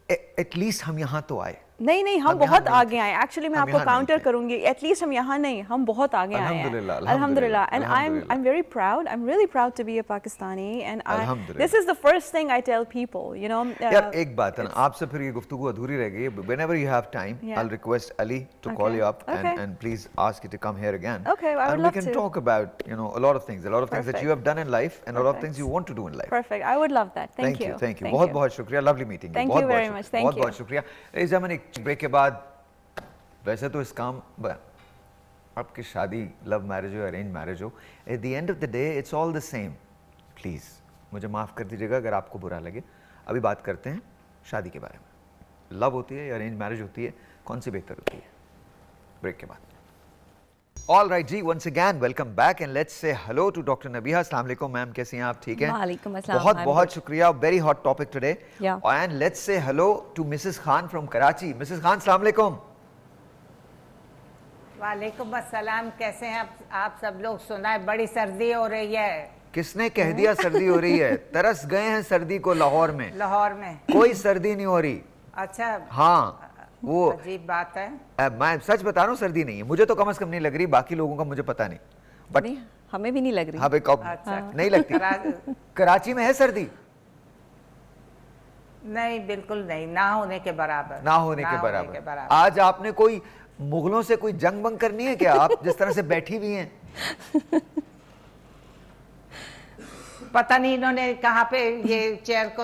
at least हम यहाँ तो आए। नहीं नहीं, हम हम यहाँ बहुत नहीं आगे थे। आए. एक्चुअली मैं हम आपको यहाँ नहीं काउंटर थे। करूंगी. एटलीस्ट हम यहाँ नहीं, हम बहुत आगे आए हैं. अल्हम्दुलिल्लाह, अल्हम्दुलिल्लाह. And अल्हम्दुलिल्लाह. I'm very proud. I'm really proud to be a Pakistani. And अल्हम्दुलिल्लाह. this is the first thing I tell people. You know. यार एक बात है ना, आपसे फिर ये गुफ्तगू अधूरी रह गई। Whenever you have time, Yeah. I'll request Ali to call Okay. you up Okay. and please ask you to come here again. Okay, I would and love we can to. talk about a lot of things that Perfect. you have done in life and a lot of Perfect. things you want to do in life. Perfect. I would love that. Thank you. Thank you. बहुत बहुत शुक्रिया, lovely meeting you. Thank बहुत you बहुत very शुक्रिया, much. Thank बहुत you. बहुत शुक्रिया। इस जमाने एक ब्रेक के बाद वैसे तो इस काम आपकी शादी लव मैरिज हो अरेंज मैरिज हो, at the end of the day it's all the same. Please मुझे माफ़ कर दीजिएगा अगर आपको बुरा लगे। अभी बात करते हैं शादी के बारे में। लव होती है या अरेंज मैरिज होती है, कौन सी बेहतर होती है? ब्रेक के बाद। All right ji, once again welcome back and let's say hello to Dr. Nabiha. अस्सलाम वालेकुम मैम, कैसी हैं आप? ठीक हैं? वालेकुम अस्सलाम, बहुत I'm बहुत good. शुक्रिया, very hot topic today. Yeah. And let's say hello to Mrs. Khan from Karachi. Mrs. Khan, अस्सलाम वालेकुम। वालेकुम अस्सलाम, कैसे हैं आप सब लोग? सुना है बड़ी सर्दी हो रही है किसने कह दिया सर्दी हो रही है? तरस गए हैं सर्दी को लाहौर में। लाहौर में। कोई सर्दी नहीं हो रही। अच्छा, हाँ, वो अजीब बात है। मैं सच बता रहा हूँ, सर्दी नहीं है। मुझे तो कम से कम नहीं लग रही, बाकी लोगों का मुझे पता नहीं। बट नहीं, हमें भी नहीं लग रही। हाँ भाई, कब अच्छा। नहीं लगती। कराची में है सर्दी? नहीं, बिल्कुल नहीं, ना होने के बराबर। ना होने के बराबर। आज आपने कोई मुगलों से कोई जंग बंग करनी है क्या? आप जिस तरह से बैठी हुई हैं। पता नहीं इन्होंने कहाँ पे ये चेयर को।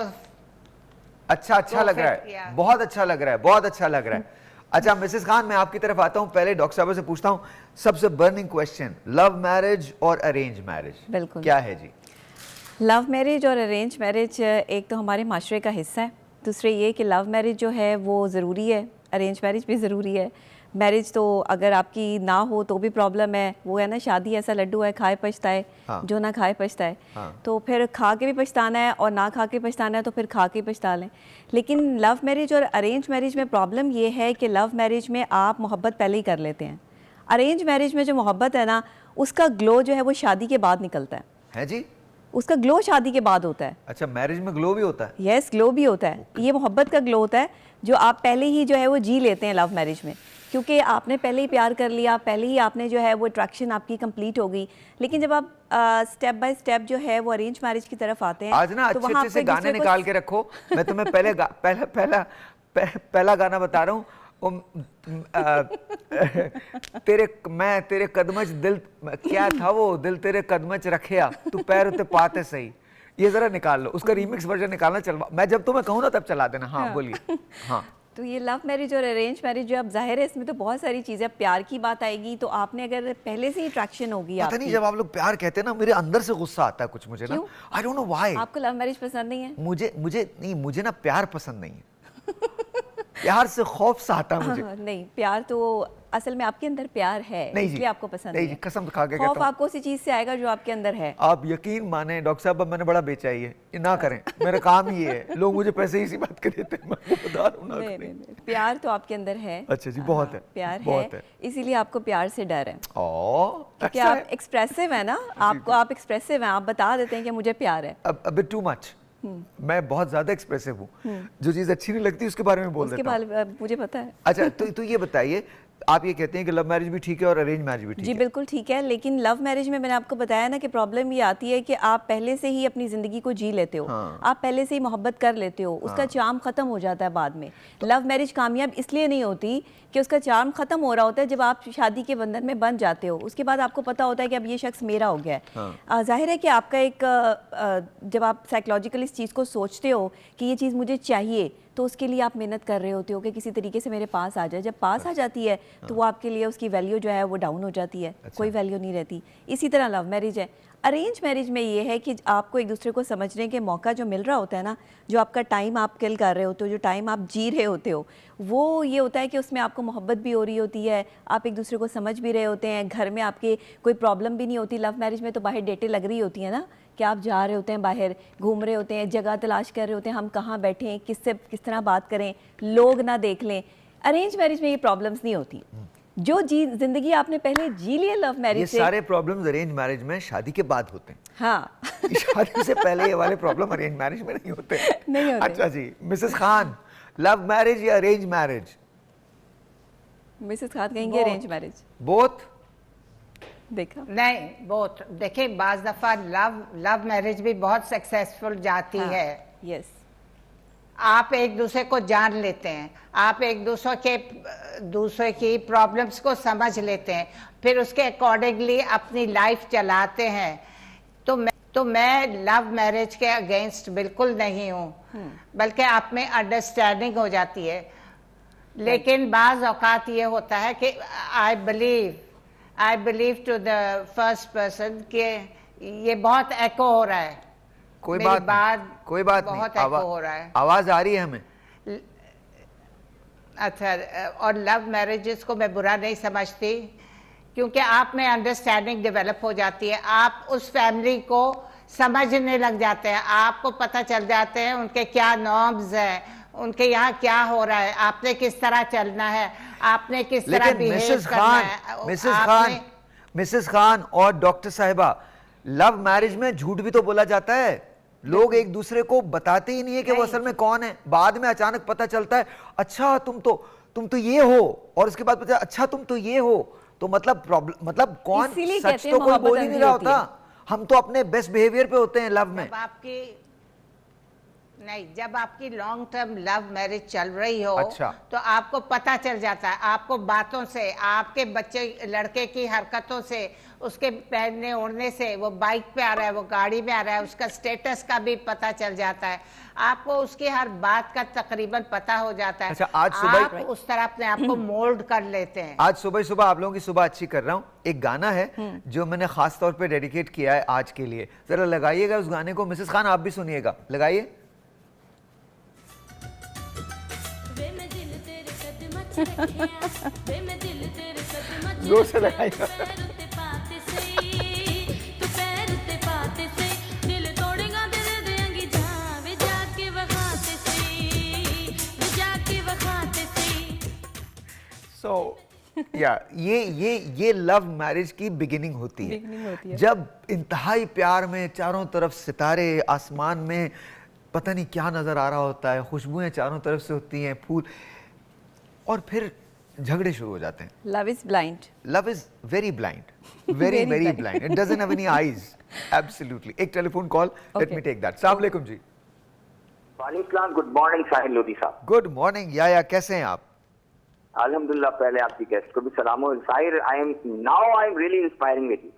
अच्छा तो लग रहा फिर है, बहुत अच्छा लग रहा है, बहुत अच्छा लग रहा है। अच्छा मिसेस खान, मैं आपकी तरफ आता हूँ। पहले डॉक्टर साहब से पूछता हूँ सबसे बर्निंग क्वेश्चन, लव मैरिज और अरेंज मैरिज बिल्कुल। क्या है जी? लव मैरिज और अरेंज मैरिज एक तो हमारे माशरे का हिस्सा है। दूसरे ये कि लव मैरिज जो है वो ज़रूरी है, अरेंज मैरिज भी ज़रूरी है। मैरिज तो अगर आपकी ना हो तो भी प्रॉब्लम है। वो है ना, शादी ऐसा लड्डू है, खाए पछताए। हाँ। जो ना खाए पछताए। हाँ। तो फिर खा के भी पछताना है और ना खा के पछताना है तो फिर खा के पछता लें। लेकिन लव मैरिज और अरेंज मैरिज में प्रॉब्लम ये है कि लव मैरिज में आप मोहब्बत पहले ही कर लेते हैं। अरेंज मैरिज में जो मोहब्बत है ना, उसका ग्लो जो है वो शादी के बाद निकलता है जी? उसका ग्लो शादी के बाद होता है। अच्छा, मैरिज में ग्लो भी होता है? यस, ग्लो भी होता है। ये मोहब्बत का ग्लो होता है जो आप पहले ही जो है वो जी लेते हैं लव मैरिज में, क्योंकि आपने पहले ही प्यार कर लिया, पहले ही आपने जो है वो अट्रैक्शन आपकी कंप्लीट हो गई। लेकिन जब आप स्टेप बाय स्टेप जो है वो अरेंज मैरिज की तरफ आते हैं, आज ना तो अच्छे वहाँ अच्छे से पे गाने दूसरे को- निकाल के रखो। मैं तुम्हें पहला गाना बता रहा हूँ। तेरे कदमच दिल, क्या था वो? दिल तेरे कदमच रखिया, तू पैर उते पाते सही। ये जरा निकाल लो, उसका रीमिक्स वर्जन निकालना। चलवा, मैं जब तुम्हें कहूँ ना तब चला देना। हाँ बोलिए। हाँ, तो ये लव मैरिज और अरेंज मैरिज जो अब जाहिर है इसमें तो बहुत सारी चीज़ें, प्यार की बात आएगी तो आपने अगर पहले से ही अट्रैक्शन होगी पता नहीं, आपकी। जब आप लोग प्यार कहते हैं ना, मेरे अंदर से गुस्सा आता है कुछ। मुझे ना, क्यों? आई डोंट नो व्हाई। आपको लव मैरिज पसंद नहीं है? मुझे ना प्यार पसंद नहीं है। प्यार से खौफ सा आता है मुझे। नहीं, प्यार तो असल में आपके अंदर प्यार है, नहीं जी, इसलिए आपको पसंद नहीं है। जी, कसम खा के खौफ कहता हूँ। आपको उसी चीज से आएगा जो आपके अंदर है। आप यकीन माने डॉक्टर साहब, अब मैंने बड़ा बेचा ही है, ये ना करें, मेरा काम ही है, लोग मुझे पैसे इसी बात के देते हैं, मैं आपको बता रहा हूँ, ना नहीं, करें। नहीं, नहीं, प्यार तो आपके अंदर है। अच्छा जी, बहुत है, प्यार बहुत है, इसीलिए आपको प्यार से डर है, क्योंकि ऐसा आप है? एक्सप्रेसिव है ना, आप एक्सप्रेसिव हैं, आप बता देते हैं कि मुझे प्यार है। a bit too much। मैं बहुत ज्यादा एक्सप्रेसिव हूँ, जो चीज अच्छी नहीं लगती उसके बारे में बोल उसके देता हूँ। बाद मुझे पता है। अच्छा, तो ये बताइए, आप ये कहते हैं कि लव मैरिज भी ठीक है और अरेंज मैरिज भी ठीक जी है। बिल्कुल ठीक है, लेकिन लव मैरिज में मैंने आपको बताया ना कि प्रॉब्लम ये आती है कि आप पहले से ही अपनी ज़िंदगी को जी लेते हो। हाँ। आप पहले से ही मोहब्बत कर लेते हो, उसका चार्म ख़त्म हो जाता है बाद में। लव मैरिज कामयाब इसलिए नहीं होती कि उसका चार्म ख़त्म हो रहा होता है जब आप शादी के बंधन में बंध जाते हो, उसके बाद आपको पता होता है कि अब ये शख्स मेरा हो गया है। जाहिर है कि आपका एक जब आप साइकोलॉजिकल इस चीज़ को सोचते हो कि ये चीज़ मुझे चाहिए, तो उसके लिए आप मेहनत कर रहे होते हो कि किसी तरीके से मेरे पास आ जाए। जब पास आ जाती है तो वो आपके लिए उसकी वैल्यू जो है वो डाउन हो जाती है, कोई वैल्यू नहीं रहती। इसी तरह लव मैरिज है। अरेंज मैरिज में ये है कि आपको एक दूसरे को समझने के मौका जो मिल रहा होता है ना, जो आपका टाइम आप किल कर रहे होते हो, जो टाइम आप जी रहे होते हो, वो ये होता है कि उसमें आपको मोहब्बत भी हो रही होती है, आप एक दूसरे को समझ भी रहे होते हैं, घर में आपके कोई प्रॉब्लम भी नहीं होती। लव मैरिज में तो बाहर डेटें लग रही होती हैं ना, कि आप जा रहे होते हैं, बाहर घूम रहे होते हैं, जगह तलाश कर रहे होते हैं, हम कहाँ बैठे हैं, किससे किस तरह बात करें, लोग ना देख लें। अरेंज मैरिज में ये प्रॉब्लम्स नहीं होती। जो जिंदगी आपने पहले जी ली है लव मैरिज ये से, सारे प्रॉब्लम्स अरेंज मैरिज में शादी के बाद होते हैं। हाँ शादी से पहले ये वाले प्रॉब्लम अरेंज मैरिज में नहीं होते। नहीं होते। अच्छा जी, मिसेस खान, लव मैरिज या अरेंज मैरिज? मिसेस खान कहेंगे अरेंज मैरिज। बोथ? देखा नहीं, बहुत देखिए, बाज दफा लव मैरिज भी बहुत सक्सेसफुल जाती है। यस, आप एक दूसरे को जान लेते हैं, आप एक दूसरे की प्रॉब्लम्स को समझ लेते हैं, फिर उसके अकॉर्डिंगली अपनी लाइफ चलाते हैं। तो मैं लव मैरिज के अगेंस्ट बिल्कुल नहीं हूँ, बल्कि आप में अंडरस्टैंडिंग हो जाती है। लेकिन बाज औकात ये होता है कि I believe to the first person कि ये बहुत एको हो रहा है। कोई मेरी बात कोई बात बहुत नहीं, एको हो रहा है। आवाज आ रही है हमें। अच्छा, और लव मैरिजेस को मैं बुरा नहीं समझती, क्योंकि आप में अंडरस्टैंडिंग डेवलप हो जाती है, आप उस फैमिली को समझने लग जाते हैं, आपको पता चल जाते हैं उनके क्या नॉर्म्स हैं, उनके यहाँ क्या हो रहा है, आपने किस तरह चलना है, आपने किस तरह बिहेव करना है। मिसेस खान और डॉक्टर साहिबा, लव मैरिज में झूठ भी तो बोला जाता है। लोग एक दूसरे को बताते ही नहीं है कि वो असल में कौन है। बाद में अचानक पता चलता है, अच्छा तुम तो ये हो, और उसके बाद पता अच्छा तुम तो ये हो। तो मतलब कौन सच तो कोई बोल ही नहीं रहा होता। हम तो अपने बेस्ट बिहेवियर पे होते हैं लव में। जब आपकी लॉन्ग टर्म लव मैरिज चल रही हो, अच्छा, तो आपको पता चल जाता है, आपको बातों से, आपके बच्चे लड़के की हरकतों से, उसके पहनने ओढ़ने से, वो बाइक पे आ रहा है, वो गाड़ी में आ रहा है, उसका स्टेटस का भी पता चल जाता है, आपको उसकी हर बात का तकरीबन पता हो जाता है। अच्छा, आज सुबह आप उस तरह अपने आप को मोल्ड कर लेते हैं। आज सुबह आप लोगों की सुबह अच्छी कर रहा हूँ। एक गाना है जो मैंने खास तौर पे डेडिकेट किया है आज के लिए, जरा लगाइएगा उस गाने को। मिसेस खान आप भी सुनिएगा, लगाइए। जोर से लगाइएगा। So, ये लव मैरिज की बिगिनिंग होती है, जब इंतहाई प्यार में चारों तरफ सितारे, आसमान में पता नहीं क्या नजर आ रहा होता है, खुशबुएं चारों तरफ से होती हैं, फूल, और फिर झगड़े शुरू हो जाते हैं। Love is blind. Love is very blind, very very blind. It doesn't have any eyes. Absolutely. एक telephone call, let me take that. अस्सलाम वालेकुम जी। वालेकुम, गुड मॉर्निंग साहिल लोधी साहब। गुड मॉर्निंग या कैसे हैं आप? अल्हम्दुलिल्लाह, पहले आपकी गेस्ट को भी सलाम हो। Sahir, I am really inspiring with you.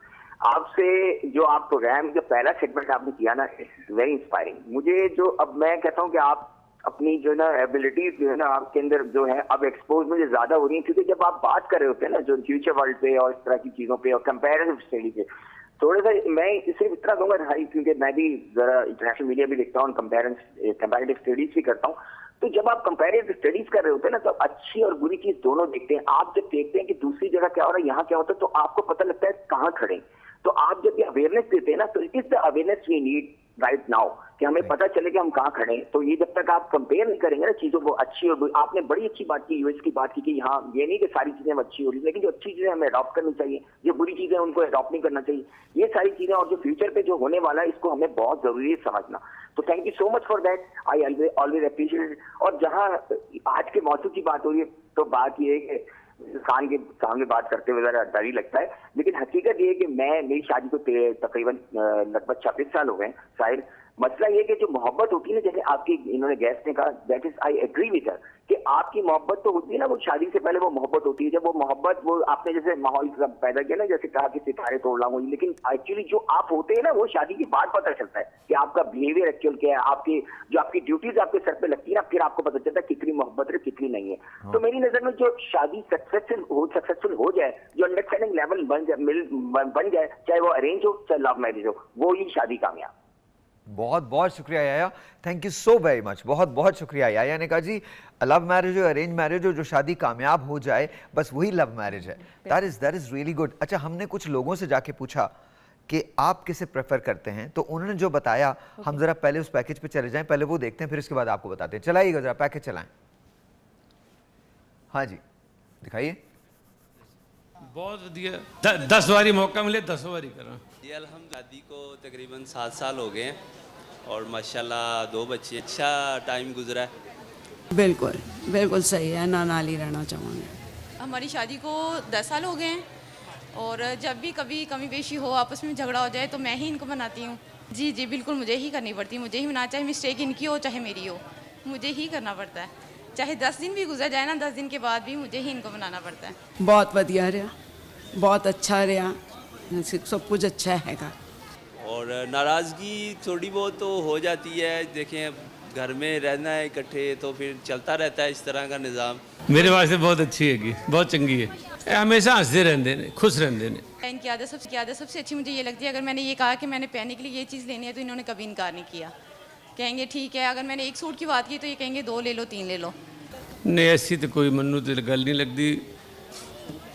आपसे जो आप प्रोग्राम का पहला सेगमेंट आपने किया ना, इट्स वेरी इंस्पायरिंग। मुझे जो अब मैं कहता हूँ कि आप अपनी जो ना एबिलिटीज जो है ना आपके अंदर जो है अब एक्सपोज मुझे ज्यादा हो रही है, क्योंकि जब आप बात कर रहे होते हैं ना जो फ्यूचर वर्ल्ड पे और इस तरह की चीजों पे और कंपैरेटिव स्टडी पे, थोड़ा सा मैं सिर्फ इतना कहूँगा, क्योंकि मैं भी जरा इंटरनेशनल मीडिया भी देखता हूँ, कंपैरेटिव स्टडीज भी करता हूँ, तो जब आप कंपैरेटिव स्टडीज कर रहे होते हैं ना, तो अच्छी और बुरी चीज दोनों देखते हैं। आप जब देखते हैं कि दूसरी जगह क्या हो रहा है, यहाँ क्या होता है, तो आपको पता लगता है कहाँ खड़े हैं। तो आप जब ये अवेयरनेस देते हैं ना, तो it is the awareness we need right now, कि हमें पता चले कि हम कहाँ खड़े हैं। तो ये जब तक आप कंपेयर नहीं करेंगे ना चीजों को, अच्छी और बुरी, आपने बड़ी अच्छी बात की, यूएस की बात की कि हाँ ये नहीं कि सारी चीजें अच्छी हो रही, लेकिन जो अच्छी चीजें हमें अडॉप्ट करनी चाहिए, जो बुरी चीजें उनको अडॉप्ट नहीं करना चाहिए। ये सारी चीजें और जो फ्यूचर पे जो होने वाला है, इसको हमें बहुत जरूरी है समझना। तो thank you so much for that, I always appreciate. और जहाँ आज के मौसम की बात हो रही है, तो बात ये है कि खान के सामने बात करते हुए जरा डर ही लगता है, लेकिन हकीकत ये है कि मेरी शादी को तकरीबन लगभग 26 साल हो गए शायद। मसला ये कि जो मोहब्बत होती है ना, जैसे आपकी इन्होंने गेस्ट ने कहा, that is I agree with her, कि आपकी मोहब्बत तो होती है ना, वो शादी से पहले वो मोहब्बत होती है। जब वो मोहब्बत, वो आपने जैसे माहौल पैदा किया ना, जैसे कहा कि सितारे तोड़ लाऊंगी, लेकिन एक्चुअली जो आप होते हैं ना, वो शादी के बाद पता चलता है कि आपका बिहेवियर एक्चुअल क्या है, आपकी जो आपकी ड्यूटीज आपके सर पे लगती है ना, फिर आपको पता चलता है कितनी मोहब्बत है कितनी नहीं है। तो मेरी नजर में जो शादी सक्सेसफुल हो जाए, जो अंडरस्टैंडिंग लेवल बन जाए, चाहे वो अरेंज हो चाहे लव मैरिज हो, वो ही शादी कामयाब। बहुत बहुत शुक्रिया Yaya, thank you so very much, बहुत बहुत शुक्रिया। याया ने कहा जी लव मैरिज हो अरेंज मैरिज हो, जो शादी कामयाब हो जाए बस वही लव मैरिज है। That is really good. अच्छा, हमने कुछ लोगों से जाके पूछा कि आप किसे प्रेफर करते हैं, तो उन्होंने जो बताया, हम जरा पहले उस पैकेज पे चले जाएं, पहले वो देखते हैं, फिर इसके बाद आपको बताते हैं। चलाइएगा जरा पैकेज चलाएं। हाँ जी दिखाइए। बहुत वधिया 10 वारी मौका मिले 10 वारी करा जी। अल्हम्दुलिल्लाह शादी को तकरीबन 7 साल हो गए हैं और माशाल्लाह 2 बच्चे, अच्छा टाइम गुजरा है। बिल्कुल बिल्कुल सही है, नाली रहना चाहूँगी। हमारी शादी को 10 साल हो गए हैं और जब भी कभी कमी पेशी हो, आपस में झगड़ा हो जाए, तो मैं ही इनको मनाती हूँ। जी जी बिल्कुल, मुझे ही करनी पड़ती है, मुझे ही मना, चाहे मिस्टेक इनकी हो चाहे मेरी हो, मुझे ही करना पड़ता है। चाहे 10 दिन भी गुजर जाए ना, 10 दिन के बाद भी मुझे ही इनको मनाना पड़ता है। बहुत वधिया रहा, बहुत अच्छा रहा, सब कुछ अच्छा हैगा। और नाराज़गी थोड़ी बहुत तो हो जाती है, देखें घर में रहना है इकट्ठे, तो फिर चलता रहता है इस तरह का निज़ाम। मेरे वास्ते बहुत अच्छी हैगी, बहुत चंगी है, हमेशा हंसते रहते हैं, खुश रहते हैं। इनकी आदत सबसे अच्छी मुझे ये लगती है, अगर मैंने ये कहा कि मैंने पहनने के लिए ये चीज़ लेनी है, तो इन्होंने कभी इनकार नहीं किया। कहेंगे ठीक है, अगर मैंने एक सूट की बात की तो ये कहेंगे 2 ले लो 3 ले लो। नहीं ऐसी तो कोई मनु तो गल नहीं लगती,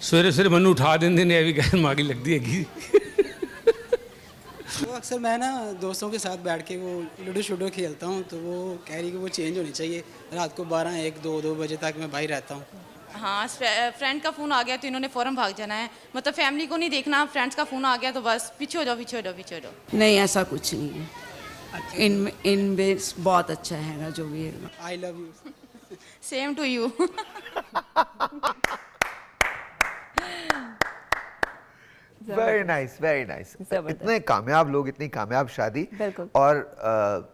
सवेरे सवेरे मनु उठा देंगे ने, भी गैर मागी लगती हैगी। तो अक्सर मैं ना दोस्तों के साथ बैठ के वो लूडो शूडो खेलता हूँ, तो वो कह रही कि वो चेंज होनी चाहिए, रात को 12, 1, 2 बजे तक मैं बाहर रहता हूँ। हाँ, फ्रेंड का फ़ोन आ गया तो इन्होंने फ़ौरन भाग जाना है, मतलब फैमिली को नहीं देखना, फ्रेंड्स का फ़ोन आ गया तो बस पीछे हो जाओ पीछे हो जाओ पीछे हो जाओ। नहीं ऐसा कुछ नहीं है, इन बेस बहुत अच्छा हैगा जो भी है। I love you. Same to you. Very nice very nice. इतने कामयाब लोग, इतनी कामयाब शादी। बिल्कुल। और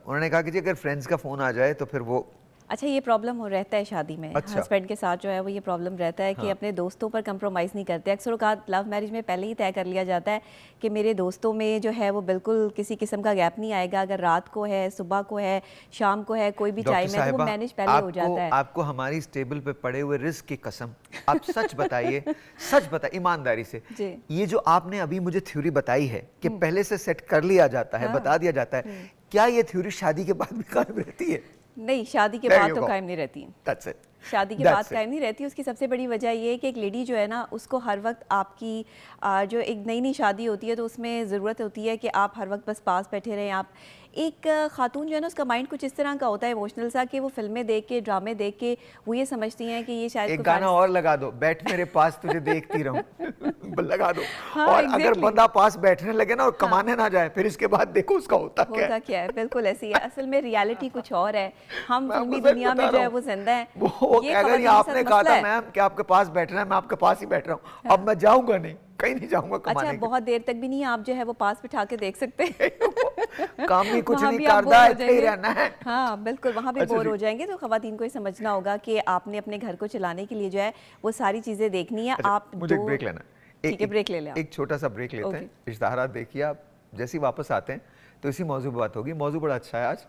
उन्होंने कहा कि जी अगर फ्रेंड्स का फोन आ जाए तो फिर वो अच्छा, ये प्रॉब्लम हो रहता है शादी में, अच्छा। हस्बैंड के साथ जो है वो ये प्रॉब्लम रहता है कि अपने दोस्तों पर कंप्रोमाइज़ नहीं करते। अक्सर औक़ात लव मैरिज में पहले ही तय कर लिया जाता है कि मेरे दोस्तों में जो है वो बिल्कुल किसी किस्म का गैप नहीं आएगा, अगर रात को है, सुबह को है, शाम को है, कोई भी टाइम है, तो वो मैनेज पहले हो जाता है। आपको हमारी इस टेबल पे पड़े हुए रिस्क की कसम, आप सच बताइए, सच बताइए ईमानदारी से, ये जो आपने अभी मुझे थ्योरी बताई है कि पहले से सेट कर लिया जाता है, बता दिया जाता है, क्या ये थ्योरी शादी के बाद भी कायम रहती है? नहीं, शादी के बाद तो कायम नहीं रहती। That's it. शादी के बाद कायम नहीं रहती। उसकी सबसे बड़ी वजह ये है कि एक लेडी जो है ना, उसको हर वक्त आपकी जो एक नई नई शादी होती है तो उसमें ज़रूरत होती है कि आप हर वक्त बस पास बैठे रहें। आप एक खातून जो है ना, उसका माइंड कुछ इस तरह का होता है इमोशनल सा, कि वो फिल्में देख के, ड्रामे देख के वो ये समझती हैं कि ये शायद एक गाना और लगा दो, बैठ मेरे पास तुझे देखती रहूं, लगा दो। हाँ, और exactly. अगर बंदा पास बैठने लगे ना और कमाने ना जाए, फिर इसके बाद देखो उसका होता क्या है। बिल्कुल ऐसी है। असल में रियलिटी कुछ और है, हम फिल्मी दुनिया में जो है वो जिंदा है। अगर आपने कहा था मैम कि आपके पास बैठना है, मैं आपके पास ही बैठ रहा हूँ, अब मैं जाऊंगा नहीं, कहीं नहीं जाऊंगा कमाने। अच्छा, बहुत देर तक भी नहीं, आप जो है वो पास बिठा के देख सकते हैं। काम ही कुछ नहीं करता है, इतना ही रहना है। हाँ बिल्कुल, वहाँ पे बोर हो जाएंगे। तो खवातीन को ये समझना होगा कि आपने अपने घर को चलाने के लिए जो है वो सारी चीजें देखनी है। आप मुझे एक ब्रेक लेना है, ठीक है, ब्रेक ले लें। एक छोटा सा ब्रेक लेते हैं, इश्तिहारात देखिए आप, जैसे ही वापस आते हैं तो इसी मौजू पर बात होगी। मौजू बड़ा अच्छा है आज,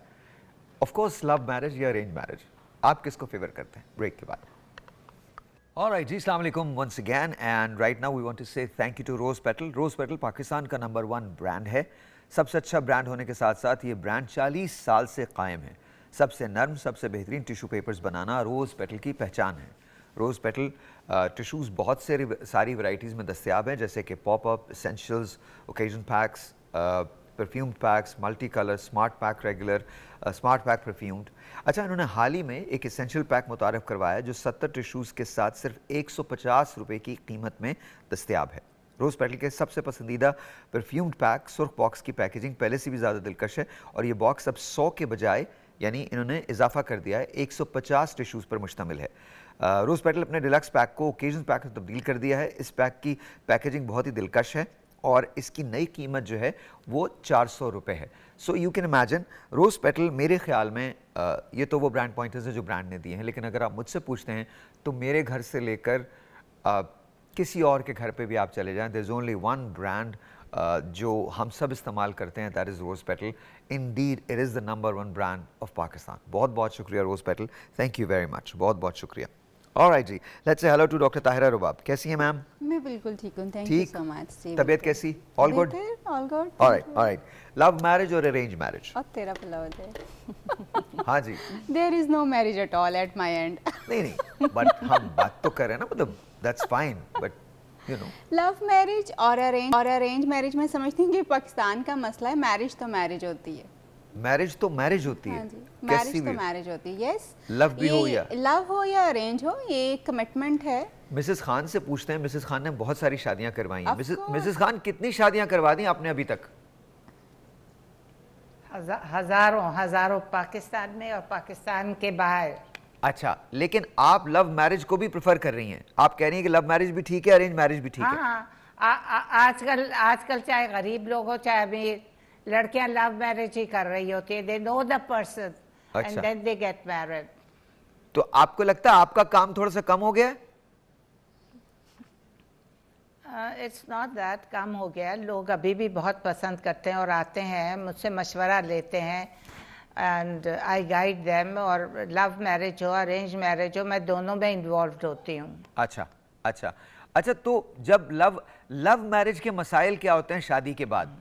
ऑफ कोर्स लव मैरिज या अरेंज मैरिज, आप किसको फेवर करते हैं? ब्रेक के बाद। Alright जी, अस्सलाम वालेकुम once again, and right now we want to say thank you to Rose Petal. Rose Petal Pakistan का नंबर 1 ब्रांड है। सबसे अच्छा ब्रांड होने के साथ साथ ये ब्रांड 40 साल से कायम है। सबसे नर्म, सबसे बेहतरीन टिश्यू पेपर्स बनाना रोज़ पेटल की पहचान है। रोज़ पेटल टिश्यूज़ बहुत सारी वैरायटीज़ में दस्तयाब हैं, जैसे कि popup, essentials, occasion PACS, perfumed PACS, multi colour, smart pack regular, smart pack perfumed. अच्छा, इन्होंने हाल ही में एक एसेंशियल पैक मुतारफ़ करवाया है जो 70 टिश्यूज़ के साथ सिर्फ 150 रुपये की कीमत में दस्तयाब है। रोज़ पेटल के सबसे पसंदीदा परफ्यूम्ड पैक सुर्ख बॉक्स की पैकेजिंग पहले से भी ज़्यादा दिलकश है और ये बॉक्स अब 100 के बजाय यानी इन्होंने इजाफा कर दिया है 150 टिश्यूज़ पर मुश्तमिल है। रोज़ पेटल अपने डिलक्स पैक को ओकेजन पैक में तब्दील कर दिया है। इस पैक की पैकेजिंग बहुत ही दिलकश है और इसकी नई कीमत जो है वो 400 रुपये है। So you can imagine rose petal मेरे ख्याल में ये तो वो ब्रांड पॉइंटर्स हैं जो ब्रांड ने दिए हैं, लेकिन अगर आप मुझसे पूछते हैं तो मेरे घर से लेकर किसी और के घर पे भी आप चले जाएं, there is only one brand जो हम सब इस्तेमाल करते हैं, that is rose petal. Indeed it is the number 1 brand of Pakistan. बहुत बहुत शुक्रिया rose petal, thank you very much, बहुत बहुत शुक्रिया। ऑलराइट जी, let's say hello to doctor Tahira Rubab. कैसी हैं मैम? मैं बिल्कुल ठीक हूँ, थैंक यू सो मच। तबीयत कैसी? All good? All good. Alright. Love marriage और अरेंज मैरिज? और तेरा भला हो जाए। हाँ जी। There is no marriage at all at my end. नहीं, बट हम बात तो कर रहे हैं ना, मतलब that's fine, but you know love marriage और अरेंज मैरिज में समझती हूँ कि पाकिस्तान का मसला है, मैरिज तो मैरिज होती है। मैरिज तो मैरिज होती है। हाँ जी, मैरिज तो मैरिज होती है। यस, लव भी हो या अरेंज हो, ये एक कमिटमेंट है। मिसेस खान से पूछते हैं, मिसेस खान ने बहुत सारी शादियां करवाई हैं। मिसेस खान कितनी शादियां करवा दी आपने अभी तक? हजारों पाकिस्तान में और पाकिस्तान के बाहर। अच्छा, लेकिन आप लव मैरिज को भी प्रेफर कर रही हैं? आप कह रही हैं कि लव मैरिज भी ठीक है, अरेंज मैरिज भी ठीक है? हाँ, आजकल चाहे गरीब लोग हो चाहे अमीर, लड़कियां लव मैरिज ही कर रही होती है। They know the person and then they get married. तो आपको लगता है आपका काम थोड़ा सा कम हो गया? इट्स नॉट दैट कम हो गया, लोग अभी भी बहुत पसंद करते हैं और आते हैं मुझसे मशवरा लेते हैं एंड आई गाइड देम। और लव मैरिज हो अरेंज मैरिज हो, मैं दोनों में इन्वॉल्व होती हूँ। अच्छा, तो जब लव मैरिज के मसाइल क्या होते हैं शादी के बाद?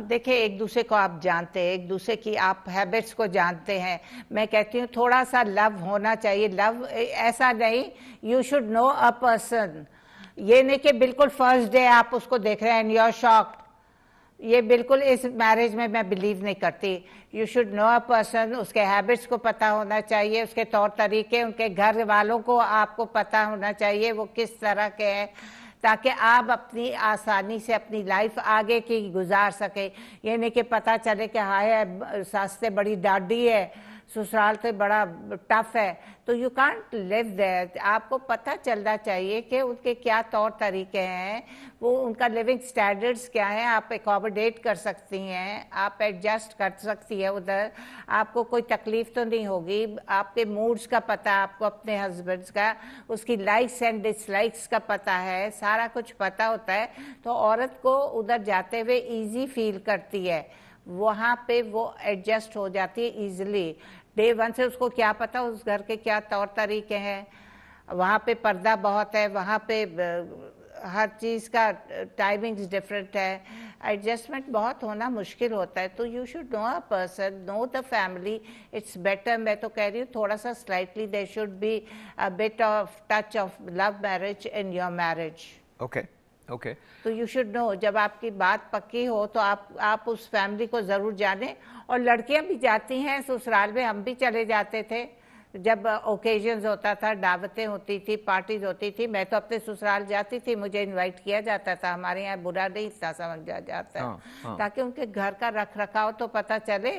देखिए, एक दूसरे को आप जानते हैं, एक दूसरे की आप हैबिट्स को जानते हैं। मैं कहती हूँ थोड़ा सा लव होना चाहिए। लव ऐसा नहीं, you should know a person. ये नहीं कि बिल्कुल फर्स्ट डे आप उसको देख रहे हैं एंड यू आर शॉक्ड। ये बिल्कुल इस मैरिज में मैं बिलीव नहीं करती। You should know a person, उसके हैबिट्स को पता होना चाहिए, उसके तौर तरीके, उनके घर वालों को आपको पता होना चाहिए वो किस तरह के हैं, ताकि आप अपनी आसानी से अपनी लाइफ आगे की गुजार सके। ये नहीं कि पता चले कि हाय सास से बड़ी डाडी है, ससुराल से बड़ा टफ है, तो यू कांट लिव देयर। आपको पता चलना चाहिए कि उनके क्या तौर तरीके हैं, वो उनका लिविंग स्टैंडर्ड्स क्या है। आप एकोमोडेट कर सकती हैं, आप एडजस्ट कर सकती है उधर, आपको कोई तकलीफ तो नहीं होगी। आपके मूड्स का पता आपको अपने हस्बैंड्स का, उसकी लाइक्स एंड डिसलाइक्स का पता है, सारा कुछ पता होता है। तो औरत को उधर जाते हुए ईजी फील करती है, वहाँ पे वो एडजस्ट हो जाती है ईजिली। डे 1 से उसको क्या पता उस घर के क्या तौर तरीके हैं। वहाँ पे पर्दा बहुत है, वहाँ पे हर चीज़ का टाइमिंग्स डिफरेंट है, एडजस्टमेंट बहुत होना मुश्किल होता है। तो you should know a person, know the family, it's better. मैं तो कह रही हूँ थोड़ा सा slightly there should be a bit of touch of love marriage in your marriage. Okay. तो यू शुड नो, जब आपकी बात पक्की हो तो आप उस फैमिली को ज़रूर जानें। और लड़कियां भी जाती हैं ससुराल में, हम भी चले जाते थे जब ओकेजन्स होता था, दावतें होती थी, पार्टीज होती थी। मैं तो अपने ससुराल जाती थी, मुझे इनवाइट किया जाता था। हमारे यहाँ बुरा नहीं इतना समझा जाता है, ताकि उनके घर का रख रखाव तो पता चले,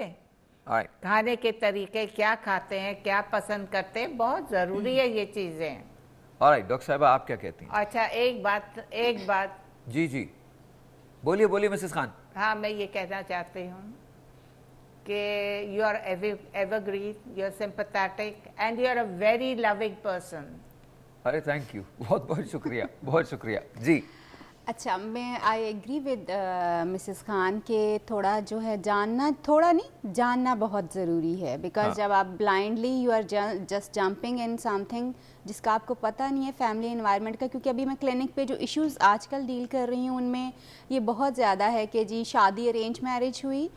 खाने के तरीके क्या खाते हैं, क्या पसंद करते हैं, बहुत ज़रूरी है ये चीज़ें। ऑलराइट, डॉक्टर साहिबा आप क्या कहती हैं? अच्छा, एक बात जी बोलिए मिसेस खान। हाँ, मैं ये कहना चाहती हूँ कि you are evergreen, you are sympathetic and you are a very loving person. अरे थैंक यू, बहुत शुक्रिया जी। अच्छा, मैं I agree with Mrs Khan के थोड़ा जो है जानना बहुत ज़रूरी है। बिकॉज जब आप blindly you are just jumping in something जिसका आपको पता नहीं है फैमिली एनवायरनमेंट का, क्योंकि अभी मैं क्लिनिक पे जो इश्यूज़ आजकल डील कर रही हूँ उनमें ये बहुत ज़्यादा है कि जी शादी अरेंज मैरिज हुई,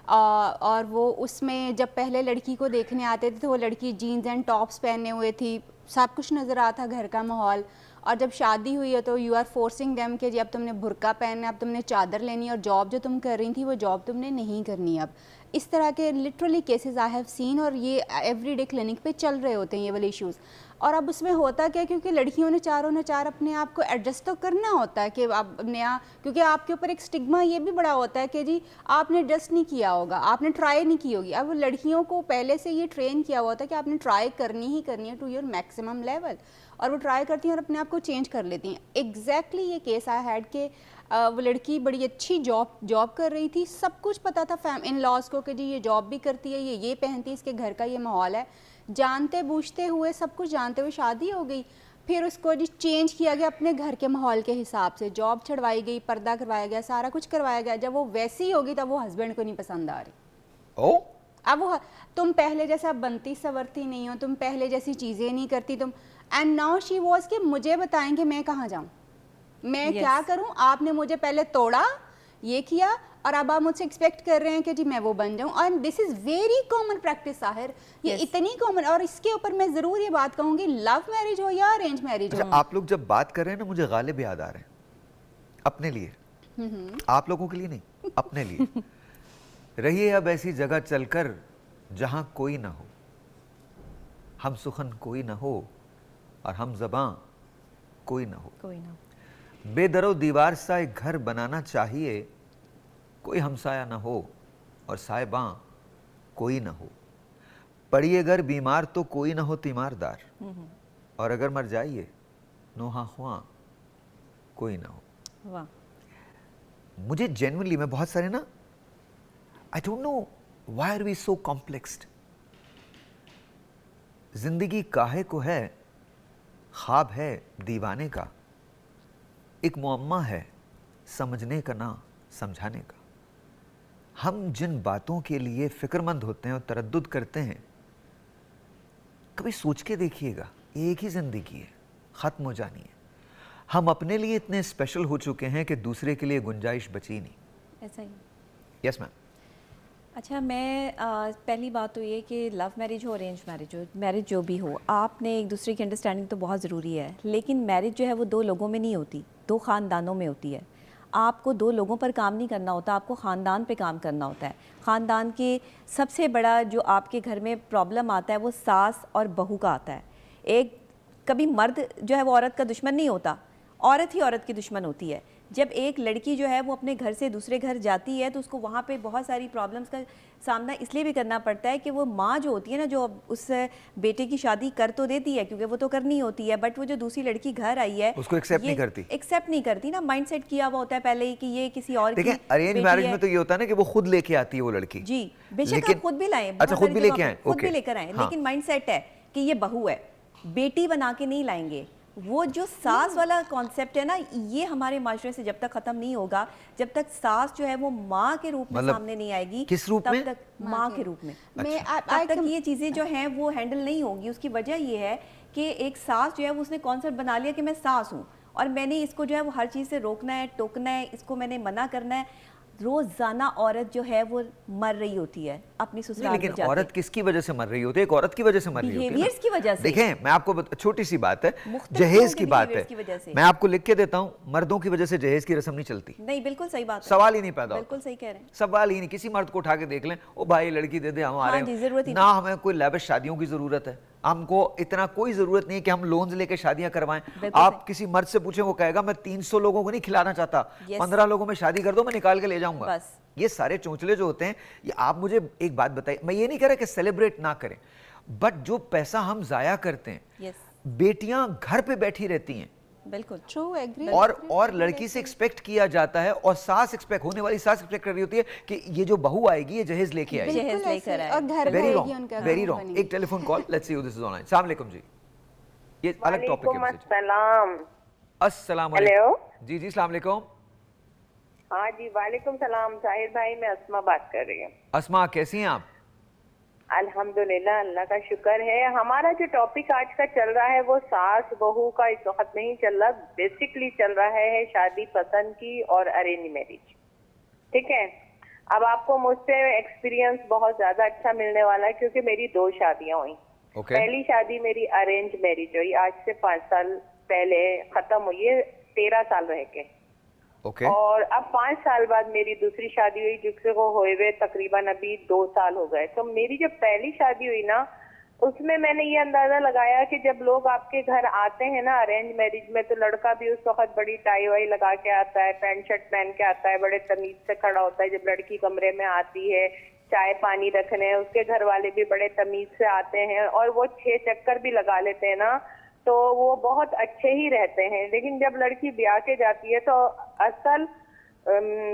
और वो उसमें जब पहले लड़की को देखने आते थे तो वो लड़की जीन्स एंड टॉप्स पहने हुए थी, सब कुछ नज़र आता था, घर का माहौल। और जब शादी हुई है तो यू आर फोर्सिंग देम कि जी अब तुमने बुर्का पहनना है, अब तुमने चादर लेनी है, और जॉब जो तुम कर रही थी वो जॉब तुमने नहीं करनी अब। इस तरह के literally cases I have seen, और ये एवरीडे क्लिनिक पे चल रहे होते हैं ये वाले इश्यूज़। और अब उसमें होता क्या, क्योंकि लड़कियों ने चारों ने चार अपने आप को एडजस्ट तो करना होता है कि आप नया, क्योंकि आपके ऊपर एक स्टिग्मा ये भी बड़ा होता है कि जी आपने एडजस्ट नहीं किया होगा, आपने ट्राई नहीं की होगी। अब लड़कियों को पहले से ये ट्रेन किया हुआ था कि आपने ट्राई करनी ही करनी है टू योर मैक्सिमम लेवल, और वो ट्राई करती हैं और अपने आप को चेंज कर लेती हैं। एग्जैक्टली ये केस आई हैड के वो लड़की बड़ी अच्छी जॉब कर रही थी, सब कुछ पता था इन लॉज को कि जी ये जॉब भी करती है, ये पहनती है, इसके घर का ये माहौल है, जानते बूझते हुए सब कुछ जानते हुए शादी हो गई। फिर उसको जी चेंज किया गया अपने घर के माहौल के हिसाब से, जॉब छड़वाई गई, पर्दा करवाया गया, सारा कुछ करवाया गया। जब वो वैसी होगी तब वो हस्बैंड को नहीं पसंद आ रही। अब वो तुम पहले जैसा बनती सवरती नहीं हो, तुम पहले जैसी चीज़ें नहीं करती तुम। एंड नाउ शी वॉज कि मुझे बताएंगे मैं कहाँ जाऊँ, मैं क्या करूँ, आपने मुझे पहले तोड़ा, ये किया, और अब आप मुझसे एक्सपेक्ट कर रहे हैं कि जी मैं वो बन जाऊं। और this is very common practice Sahir, ये इतनी कॉमन। और इसके ऊपर मैं ज़रूर ये बात कहूँगी, लव मैरिज हो या अरेंज मैरिज हो। आप लोग जब बात कर रहे हैं ना, मुझे गालिब याद आ रहे हैं, अपने लिए, आप लोगों के लिए नहीं, अपने लिए। रहिए अब ऐसी जगह चलकर जहां कोई ना हो, हम सुखन कोई ना हो और हम ज़बां कोई ना हो, बेदरो दीवार सा एक घर बनाना चाहिए, कोई हमसाया ना हो और साहिबां कोई ना हो, पड़िए अगर बीमार तो कोई ना हो तीमारदार, और अगर मर जाइए नोहा ख्वां कोई ना हो। वाह। मुझे जेन्युइनली, मैं बहुत सारे ना, I don't know why are we so complexed. जिंदगी काहे को है, ख्वाब है दीवाने का, एक मुअम्मा है समझने का ना समझाने का। हम जिन बातों के लिए फिक्रमंद होते हैं और तरद्दुद करते हैं, कभी सोच के देखिएगा, एक ही जिंदगी है, खत्म हो जानी है। हम अपने लिए इतने स्पेशल हो चुके हैं कि दूसरे के लिए गुंजाइश बची नहीं। ऐसा ही। Yes ma'am. अच्छा, मैं पहली बात तो ये कि लव मैरिज हो, अरेंज मैरिज जो भी हो, आपने एक दूसरे की अंडरस्टैंडिंग तो बहुत ज़रूरी है, लेकिन मैरिज जो है वो दो लोगों में नहीं होती, दो ख़ानदानों में होती है। आपको दो लोगों पर काम नहीं करना होता, आपको ख़ानदान पे काम करना होता है। ख़ानदान के सबसे बड़ा जो आपके घर में प्रॉब्लम आता है वो सास और बहू का आता है। एक कभी मर्द जो है वो औरत का दुश्मन नहीं होता, औरत ही औरत की दुश्मन होती है। जब एक लड़की जो है वो अपने घर से दूसरे घर जाती है तो उसको वहाँ पे बहुत सारी प्रॉब्लम्स का सामना इसलिए भी करना पड़ता है कि वो माँ जो होती है ना, जो उस बेटे की शादी कर तो देती है क्योंकि वो तो करनी होती है, बट वो जो दूसरी लड़की घर आई है उसको एक्सेप्ट नहीं करती ना, माइंडसेट किया हुआ होता है पहले ही कि ये किसी और की अरेंज मैरिज में तो ये होता है ना कि वो खुद लेके आती है वो लड़की। जी बेशक आप खुद भी लाएं, अच्छा खुद भी लेके आए, खुद भी लेकर आए, लेकिन माइंडसेट है कि ये बहू है, बेटी बना के नहीं लाएंगे। वो जो सास वाला कॉन्सेप्ट है ना, ये हमारे माशरे से जब तक खत्म नहीं होगा, जब तक सास जो है वो माँ के रूप में सामने नहीं आएगी, किस रूप में? तब तक माँ के रूप में तब तक ये चीज़ें जो हैं वो हैंडल नहीं होगी। उसकी वजह ये है कि एक सास जो है वो उसने कॉन्सेप्ट बना लिया कि मैं सास हूँ और मैंने इसको जो है वो हर चीज़ से रोकना है, टोकना है, इसको मैंने मना करना है। रोजाना औरत जो है वो मर रही होती है अपनी ससुराल में जाके। लेकिन औरत किसकी वजह से मर रही होती है? एक औरत की वजह से मर रही होती है, बिहेवियर्स की वजह से। देखें, मैं आपको छोटी सी बात है, जहेज की बात है, मैं आपको लिख के देता हूँ, मर्दों की वजह से जहेज की रस्म नहीं चलती। नहीं, बिल्कुल सही बात है, सवाल ही नहीं पैदा होता। बिल्कुल सही कह रहे हैं, सवाल ही नहीं। किसी मर्द को उठा के देख लें, ओ भाई लड़की दे दे, हम आ रहे हैं ना, हमें कोई लाविश शादियों की जरूरत है, हमको इतना कोई जरूरत नहीं कि हम लोन्स लेके शादियां करवाएं। आप किसी मर्द से पूछें, वो कहेगा मैं 300 लोगों को नहीं खिलाना चाहता, 15 लोगों में शादी कर दो, मैं निकाल के ले जाऊंगा। ये सारे चोंचले जो होते हैं, ये आप मुझे एक बात बताइए, मैं ये नहीं कह रहा कि सेलिब्रेट ना करें, बट जो पैसा हम जाया करते हैं, बेटियां घर पे बैठी रहती हैं, बिल्कुल ट्रू, एग्री, और लड़की से एक्सपेक्ट किया जाता है, और सास एक्सपेक्ट होने वाली सास एक्सपेक्ट कर रही होती है कि ये जो बहू आएगी ये जहेज लेके आएगी। Very wrong. एक telephone call, let's see who this is online. अस्सलाम वालेकुम जी, ये अलग टॉपिक है। अस्सलाम वालेकुम जी। अस्सलाम वालेकुम। हाँ जी, वालेकुम सलाम साहिर भाई, मैं अस्मा बात कर रही हूँ। अस्मा, कैसी हैं आप? अल्हम्दुलिल्लाह, अल्लाह का शुक्र है। हमारा जो टॉपिक आज का चल रहा है वो सास बहू का इस वक्त नहीं चल रहा, बेसिकली चल रहा है शादी पसंद की और अरेंज मैरिज। ठीक है, अब आपको मुझसे एक्सपीरियंस बहुत ज्यादा अच्छा मिलने वाला है, क्योंकि मेरी 2 शादियां हुई। पहली शादी मेरी अरेंज मैरिज हुई, आज से 5 साल पहले खत्म हुई है, 13 साल रह के। और अब 5 साल बाद मेरी दूसरी शादी हुई, जिसको हुए तकरीबन अभी 2 साल हो गए। तो मेरी जब पहली शादी हुई ना, उसमें मैंने ये अंदाजा लगाया कि जब लोग आपके घर आते हैं ना अरेंज मैरिज में, तो लड़का भी उस वक्त बड़ी टाई वाई लगा के आता है, पैंट शर्ट पहन के आता है, बड़े तमीज से खड़ा होता है। जब लड़की कमरे में आती है चाय पानी रखने, उसके घर वाले भी बड़े तमीज से आते हैं, और वो 6 चक्कर भी लगा लेते हैं ना, तो वो बहुत अच्छे ही रहते हैं। लेकिन जब लड़की ब्याह के जाती है तो असल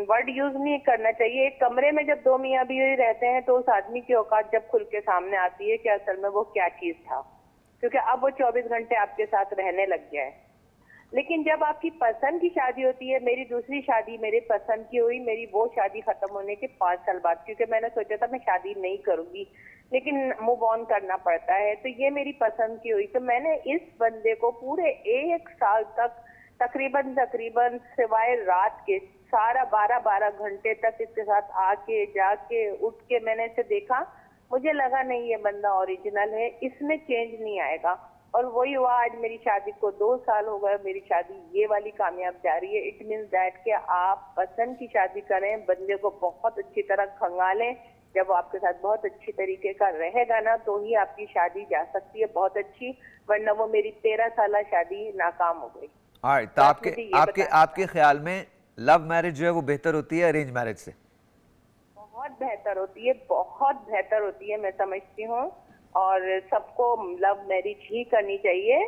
वर्ड यूज नहीं करना चाहिए, एक कमरे में जब 2 मियाँ बीवी रहते हैं तो उस आदमी की औकात जब खुल के सामने आती है कि असल में वो क्या चीज था, क्योंकि अब वो 24 घंटे आपके साथ रहने लग गया है। लेकिन जब आपकी पसंद की शादी होती है, मेरी दूसरी शादी मेरे पसंद की हुई, मेरी वो शादी खत्म होने के 5 साल बाद, क्योंकि मैंने सोचा था मैं शादी नहीं करूंगी, लेकिन मूव ऑन करना पड़ता है। तो ये मेरी पसंद की हुई, तो मैंने इस बंदे को पूरे 1 साल तक तकरीबन सिवाय रात के सारा 12 घंटे तक इसके साथ आके जाके उठ के मैंने इसे देखा। मुझे लगा नहीं ये बंदा ओरिजिनल है, इसमें चेंज नहीं आएगा। और वही हुआ, आज मेरी शादी को 2 साल हो गए, मेरी शादी ये वाली कामयाब जा रही है। इट मीन्स दैट कि आप पसंद की शादी करें, बंदे को बहुत अच्छी तरह खंगालें, जब वो आपके साथ बहुत अच्छी तरीके का रहेगा ना, तो ही आपकी शादी जा सकती है बहुत अच्छी, वरना वो मेरी 13 साल शादी नाकाम हो गई। तो आपके ख्याल में लव मैरिज जो है वो बेहतर होती है अरेंज मैरिज से? बहुत बेहतर होती है, बहुत बेहतर होती है, मैं समझती हूँ। और सबको लव मैरिज ही करनी चाहिए।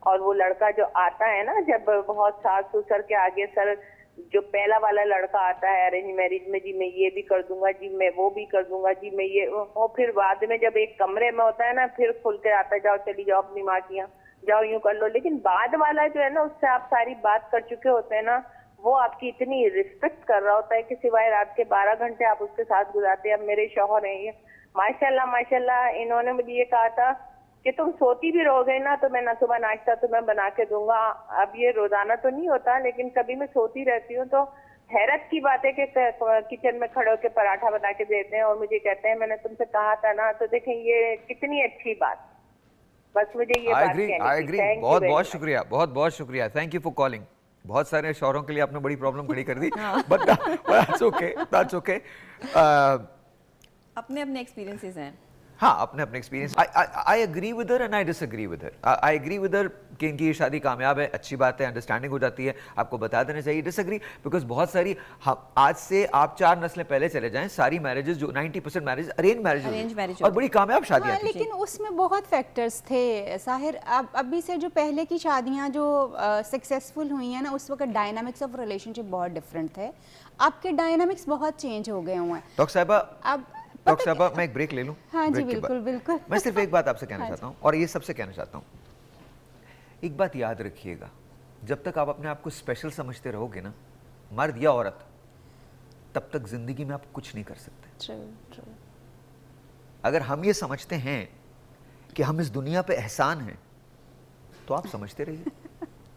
और वो लड़का जो आता है ना, जब बहुत सास ससुर के आगे सर, जो पहला वाला लड़का आता है अरेंज मैरिज में, जी मैं ये भी कर दूंगा, जी मैं वो भी कर दूंगा, जी मैं ये, और फिर बाद में जब एक कमरे में होता है ना, फिर खुल के आता है, जाओ चली जाओ अपनी माँ की यहाँ, जाओ यूं कर लो। लेकिन बाद वाला जो है ना, उससे आप सारी बात कर चुके होते हैं ना, वो आपकी इतनी रिस्पेक्ट कर रहा होता है कि सिवाय रात के 12 घंटे आप उसके साथ गुजारते हैं। अब मेरे शौहर हैं ये, माशाल्लाह माशाल्लाह, इन्होंने मुझे ये कहा था कि तुम सोती भी रहोगे ना तो मैं ना सुबह नाश्ता तुम्हें बना के दूंगा। अब ये रोजाना तो नहीं होता, लेकिन कभी मैं सोती रहती हूँ तो हैरत की बात है कि किचन में खड़े होकर पराठा बना के देते हैं और मुझे कहते हैं मैंने तुमसे कहा था ना। तो देखें ये कितनी अच्छी बात, बस मुझे ये बात कहनी थी। बहुत बहुत शुक्रिया, बहुत बहुत शुक्रिया, थैंक यू फॉर कॉलिंग। बहुत सारे शौहरों के लिए आपने बड़ी प्रॉब्लम खड़ी कर दी, but that's okay, that's okay. अपने अपने एक्सपीरियंसेस हैं। हाँ, अपने अपने experience. I agree with her and I disagree with her. I agree with her कि इनकी ये शादी कामयाब है, अच्छी बात है, अंडरस्टैंडिंग हो जाती है, आपको बता देना चाहिए। डिसएग्री बिकॉज बहुत सारी, आज से आप 4 नस्लें पहले चले जाएं, सारी मैरिजेस जो 90% मैरिज अरेंज मैरिज और बड़ी कामयाब शादियां थी। लेकिन उसमें बहुत फैक्टर्स थे साहिर। अब अभी से जो पहले की शादियां जो सक्सेसफुल हुई हैं ना, उस वक्त डायनामिक्स ऑफ रिलेशनशिप बहुत डिफरेंट थे। आपके डायनामिक्स बहुत चेंज हो गए हुए हैं। डॉक्टर साहिबा, अब डॉक्टर साहब मैं एक ब्रेक ले लूं? हाँ जी, बिल्कुल बिल्कुल। मैं सिर्फ एक बात आपसे कहना चाहता हूं, और ये सबसे कहना चाहता हूं, एक बात याद रखिएगा, जब तक आप अपने आप को स्पेशल समझते रहोगे ना, मर्द या औरत, तब तक जिंदगी में आप कुछ नहीं कर सकते। ट्रू। अगर हम ये समझते हैं कि हम इस दुनिया पे एहसान हैं, तो आप समझते रहिए,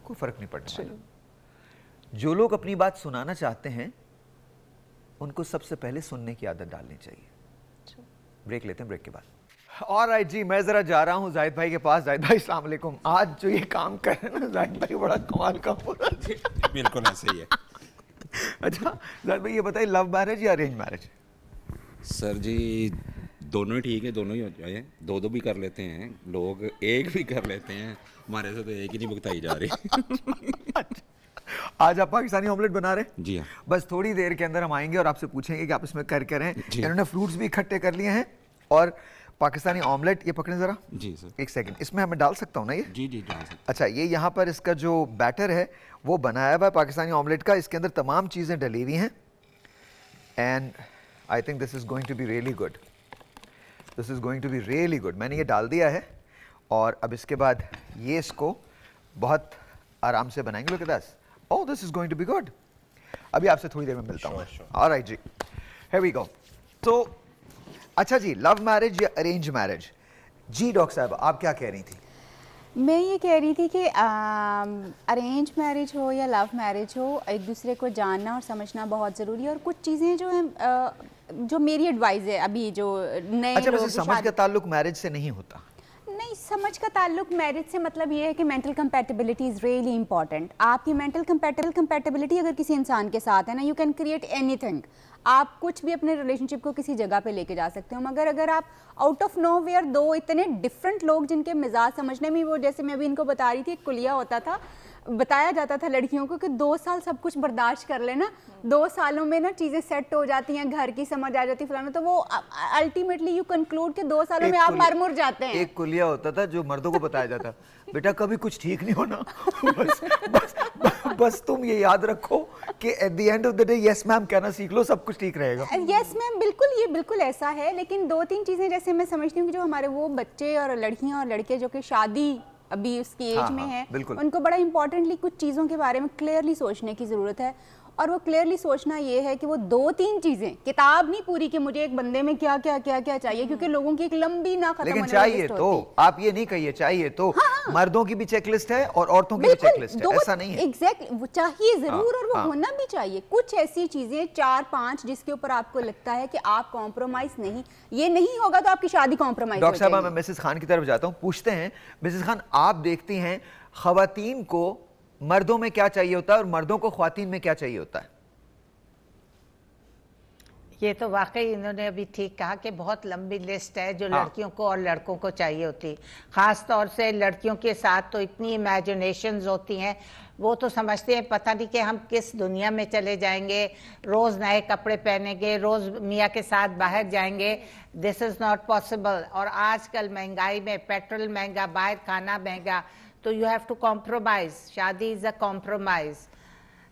कोई फर्क नहीं पड़ने वाला। जो लोग अपनी बात सुनाना चाहते हैं, उनको सबसे पहले सुनने की आदत डालनी चाहिए। ब्रेक लेते हैं, ब्रेक के बाद। ऑलराइट जी, मैं जरा जा रहा हूं जाहिद भाई के पास। जाहिद भाई अस्सलाम वालेकुम। आज जो ये काम कर रहे हैं ना जाहिद भाई, बड़ा कमाल का हो रहा है। बिल्कुल ऐसे ही है। अच्छा जाहिद भाई, ये बताइए, लव मैरिज या अरेंज मैरिज? सर जी दोनों ही ठीक है, दोनों ही हो जाए, दो भी कर लेते हैं लोग, एक भी कर लेते हैं। हमारे से तो एक ही नहीं भुगताई जा रही। आज आप पाकिस्तानी ऑमलेट बना रहे हैं? जी हाँ। बस थोड़ी देर के अंदर हम आएंगे और आपसे पूछेंगे कि आप इसमें कर क्या रहे हैं। इन्होंने फ्रूट्स भी इकट्ठे कर लिए हैं और पाकिस्तानी ऑमलेट, ये पकड़ें ज़रा। जी सर। एक सेकंड, इसमें हमें डाल सकता हूँ ना ये? जी डाल सकते। अच्छा, ये यहाँ पर इसका जो बैटर है वो बनाया हुआ है पाकिस्तानी ऑमलेट का, इसके अंदर तमाम चीज़ें डली हुई हैं and I think this is going to be really good. This is going to be really good. मैंने ये डाल दिया है और अब इसके बाद ये इसको बहुत आराम से बनाएंगे। लोग दस, oh this is going to be good. अभी आपसे थोड़ी देर में मिलता हूँ। ऑलराइट जी, हियर वी गो। तो अच्छा जी, लव मैरिज या अरेंज मैरिज? जी डॉक्टर साहब, आप क्या कह रही थी? मैं ये कह रही थी कि अरेंज मैरिज हो या लव मैरिज हो, एक दूसरे को जानना और समझना बहुत ज़रूरी है। और कुछ चीज़ें जो हैं जो मेरी एडवाइस है अभी जो नए अच्छा, लोग वैसे समझ शादी- का ताल्लुक मैरिज से नहीं होता। नहीं, समझ का ताल्लुक मैरिज से मतलब ये है कि mental compatibility is really important. आपकी मेंटल कंपैटिबिलिटी अगर किसी इंसान के साथ है ना, यू कैन क्रिएट एनीथिंग। आप कुछ भी अपने रिलेशनशिप को किसी जगह पे लेके जा सकते हो, मगर अगर आप आउट ऑफ नो वेयर दो इतने डिफरेंट लोग जिनके मिजाज समझने में, वो जैसे मैं अभी इनको बता रही थी, एक कुलिया होता था, बताया जाता था लड़कियों को कि 2 साल सब कुछ बर्दाश्त कर लेना, 2 सालों में ना चीज़ें सेट हो जाती हैं, घर की समझ आ जाती है फलाना, तो वो अल्टीमेटली यू कंक्लूड कि 2 सालों में आप मर मुर जाते हैं। एक कुलिया होता था जो मर्दों को बताया जाता, बेटा कभी कुछ ठीक नहीं होना, बस तुम ये याद रखो कि at the end of the day yes ma'am कहना सीख लो, सब कुछ ठीक रहेगा। यस मैम, बिल्कुल, ये बिल्कुल ऐसा है। लेकिन 2-3 चीज़ें जैसे मैं समझती हूँ कि जो हमारे वो बच्चे और लड़कियाँ और लड़के जो कि शादी अभी उसकी एज में है, उनको बड़ा इंपॉर्टेंटली कुछ चीज़ों के बारे में क्लियरली सोचने की ज़रूरत है। और वो क्लियरली सोचना ये है कि वो 2-3 चीज़ें, किताब नहीं पूरी कि मुझे एक बंदे में क्या क्या क्या क्या चाहिए, क्योंकि लोगों की एक लंबी ना खत्म लेकिन होने वाली चाहिए लिस्ट तो होती। आप ये नहीं कहिए चाहिए तो, मर्दों की भी चेकलिस्ट है और औरतों की भी चेकलिस्ट है, ऐसा नहीं है। एग्जैक्टली, वो चाहिए जरूर और वो हाँ। होना भी चाहिए। कुछ ऐसी चीजें 4-5 जिसके ऊपर आपको लगता है कि आप कॉम्प्रोमाइज नहीं, ये नहीं होगा तो आपकी शादी कॉम्प्रोमाइज हो डॉक्टर साहब, जाएगी। मैं मिसेस खान की तरफ जाता हूँ, पूछते हैं मिसेस खान, आप देखती हैं खवातीन को मर्दों में क्या चाहिए होता है और मर्दों को ख्वातीन में क्या चाहिए होता है? ये तो वाकई इन्होंने अभी ठीक कहा कि बहुत लंबी लिस्ट है जो लड़कियों को और लड़कों को चाहिए होती। ख़ास तौर से लड़कियों के साथ तो इतनी इमेजिनेशंस होती हैं, वो तो समझते हैं पता नहीं कि हम किस दुनिया में चले जाएंगे, रोज़ नए कपड़े पहनेंगे, रोज़ मियाँ के साथ बाहर जाएंगे। This is not possible. और आजकल महंगाई में पेट्रोल महंगा, बाहर खाना महंगा, तो यू हैव टू कॉम्प्रोमाइज। शादी इज़ अ कॉम्प्रोमाइज।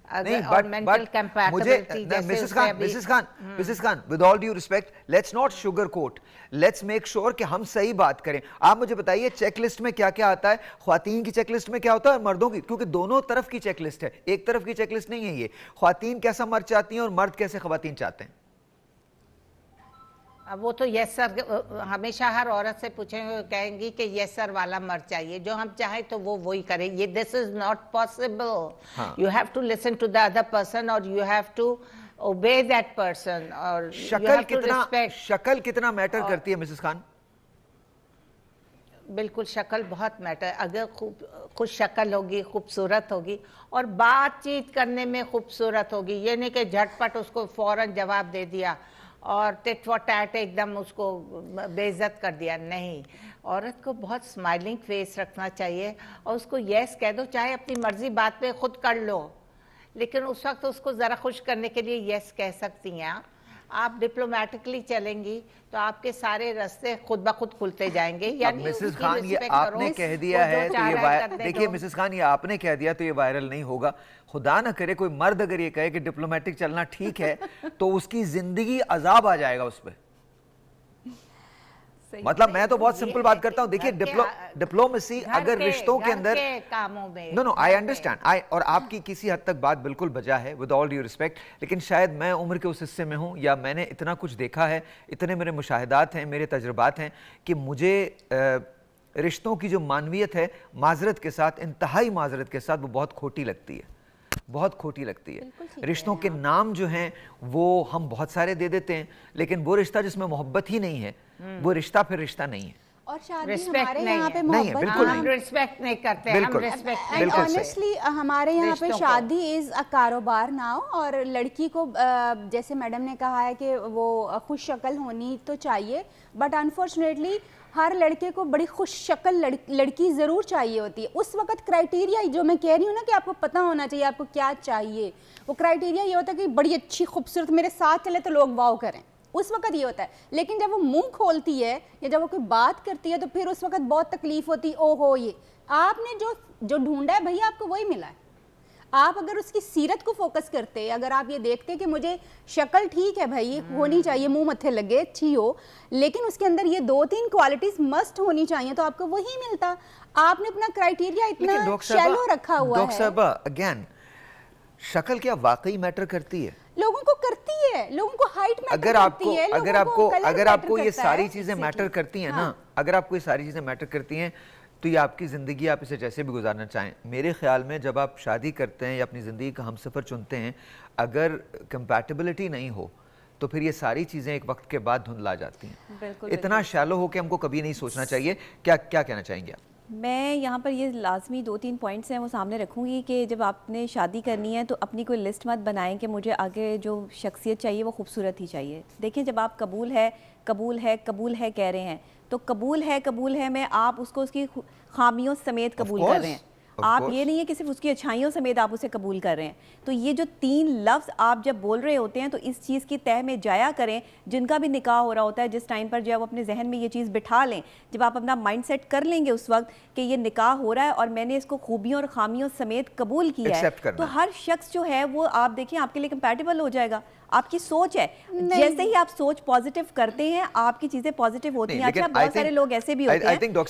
नहीं, but Mrs Khan, with all due respect, let's not sugar coat, let's make sure कि हम सही बात करें। आप मुझे बताइए चेकलिस्ट में क्या क्या आता है, ख्वातीन की चेकलिस्ट में क्या होता है और मर्दों की, क्योंकि दोनों तरफ की चेकलिस्ट है, एक तरफ की चेकलिस्ट नहीं है ये। ख्वातीन कैसा मर्द चाहती हैं और मर्द कैसे ख्वातीन चाहते हैं? अब वो तो यस सर, हमेशा हर औरत से पूछेंगे, कहेंगी कि यस सर वाला मर्द चाहिए, जो हम चाहें तो वो वही करे। ये this is not possible. You have to listen to the other person और you have to obey that person. और शक्ल कितना मैटर करती है मिसेस खान? बिल्कुल, शक्ल बहुत मैटर। अगर खुद शक्ल होगी, खूबसूरत होगी और बातचीत करने में खूबसूरत होगी, ये नहीं कि झटपट उसको फौरन जवाब दे दिया और टिट फॉर टैट एकदम उसको बेइज्जत कर दिया। नहीं, औरत को बहुत स्माइलिंग फेस रखना चाहिए और उसको यस कह दो, चाहे अपनी मर्जी बात पे खुद कर लो, लेकिन उस वक्त उसको ज़रा खुश करने के लिए यस कह सकती हैं। आप डिप्लोमेटिकली चलेंगी तो आपके सारे रास्ते खुद ब खुद खुलते जाएंगे। यानी मिसेस खान, ये आपने कह दिया है तो ये देखिए मिसेस खान, ये आपने कह दिया तो ये वायरल नहीं होगा। खुदा ना करे कोई मर्द अगर ये कहे कि डिप्लोमेटिक चलना ठीक है तो उसकी जिंदगी अजाब आ जाएगा उस पर। मतलब मैं तो बहुत सिंपल बात करता हूं, देखिए डिप्लोमेसी अगर रिश्तों के अंदर कामों में, नो आई अंडरस्टैंड, और आपकी किसी हद तक बात बिल्कुल बजा है, विद ऑल ड्यू रिस्पेक्ट, लेकिन शायद मैं उम्र के उस हिस्से में हूं या मैंने इतना कुछ देखा है, इतने मेरे मुशाहिदात हैं, मेरे तजुर्बात हैं कि मुझे रिश्तों की जो मानवियत है, माजरत के साथ, इंतहाई माजरत के साथ, वो बहुत खोटी लगती है, बहुत खोटी लगती है। रिश्तों के नाम जो हैं वो हम बहुत सारे दे देते हैं, लेकिन वो रिश्ता जिसमें मोहब्बत ही नहीं है वो रिश्ता फिर रिश्ता नहीं है। और शादी हमारे यहाँ पे मोहब्बत, बिल्कुल हम रिस्पेक्ट नहीं करते, हम रिस्पेक्ट नहीं करते। ऑनेस्टली हमारे यहाँ पे शादी इज अ कारोबार नाउ, और लड़की को जैसे मैडम ने कहा है कि वो खुश शक्ल होनी तो चाहिए, बट अनफॉर्चुनेटली हर लड़के को बड़ी खुश शक्ल लड़की ज़रूर चाहिए होती है। उस वक्त क्राइटेरिया जो मैं कह रही हूँ ना कि आपको पता होना चाहिए आपको क्या चाहिए, वो क्राइटेरिया ये होता है कि बड़ी अच्छी खूबसूरत मेरे साथ चले तो लोग वाव करें, उस वक्त ये होता है। लेकिन जब वो मुंह खोलती है या जब वो कोई बात करती है तो फिर उस वक्त बहुत तकलीफ होती है, ओहो ये आपने जो ढूंढा है भैया आपको वही मिला है। आप अगर उसकी सीरत को फोकस करते, अगर आप ये देखते कि मुझे शक्ल ठीक है भाई होनी चाहिए, मुंह मत्थे लगे, अच्छी हो, लेकिन उसके अंदर ये 2-3 क्वालिटीज मस्ट होनी चाहिए, तो आपको वही मिलता। आपने अपना क्राइटेरिया इतना शैलो रखा हुआ है। डॉक्टर साहब, अगेन शक्ल क्या वाकई मैटर करती है? लोगों को करती है, लोगों को हाइट मैटर करती है, अगर आपको ये सारी चीजें मैटर करती हैं ना, अगर आपको ये सारी चीजें मैटर करती हैं तो ये आपकी ज़िंदगी, आप इसे जैसे भी गुजारना चाहें। मेरे ख्याल में जब आप शादी करते हैं या अपनी ज़िंदगी का हमसफ़र चुनते हैं, अगर कंपैटिबिलिटी नहीं हो तो फिर ये सारी चीज़ें एक वक्त के बाद धुंधला जाती हैं। बिल्कुल, इतना शैलो होकर हमको कभी नहीं सोचना चाहिए। क्या क्या कहना चाहेंगे आप? मैं यहाँ पर ये लाजमी 2-3 पॉइंट्स हैं वो सामने रखूँगी कि जब आपने शादी करनी है तो अपनी कोई लिस्ट मत बनाएं कि मुझे आगे जो शख्सियत चाहिए वो खूबसूरत ही चाहिए। देखिए, जब आप कबूल है कह रहे हैं तो कबूल है में आप उसको उसकी खामियों समेत कबूल कर रहे हैं। आप ये नहीं है कि सिर्फ उसकी अच्छाइयों समेत आप उसे कबूल कर रहे हैं। तो ये जो 3 लफ्ज़ आप जब बोल रहे होते हैं तो इस चीज़ की तह में जाया करें। जिनका भी निकाह हो रहा होता है, जिस टाइम पर जब अपने जहन में ये चीज़ बिठा लें, जब आप अपना माइंड सेट कर लेंगे उस वक्त कि ये निकाह हो रहा है और मैंने इसको खूबियों और खामियों समेत कबूल किया है, तो हर शख्स जो है वो आप देखिए आपके लिए कंपैटिबल हो जाएगा। आपकी सोच है, जैसे ही आप सोच पॉजिटिव करते हैं आपकी चीजें पॉजिटिव होती हैं। अच्छा, बहुत सारे लोग ऐसे भी होते हैं कि जो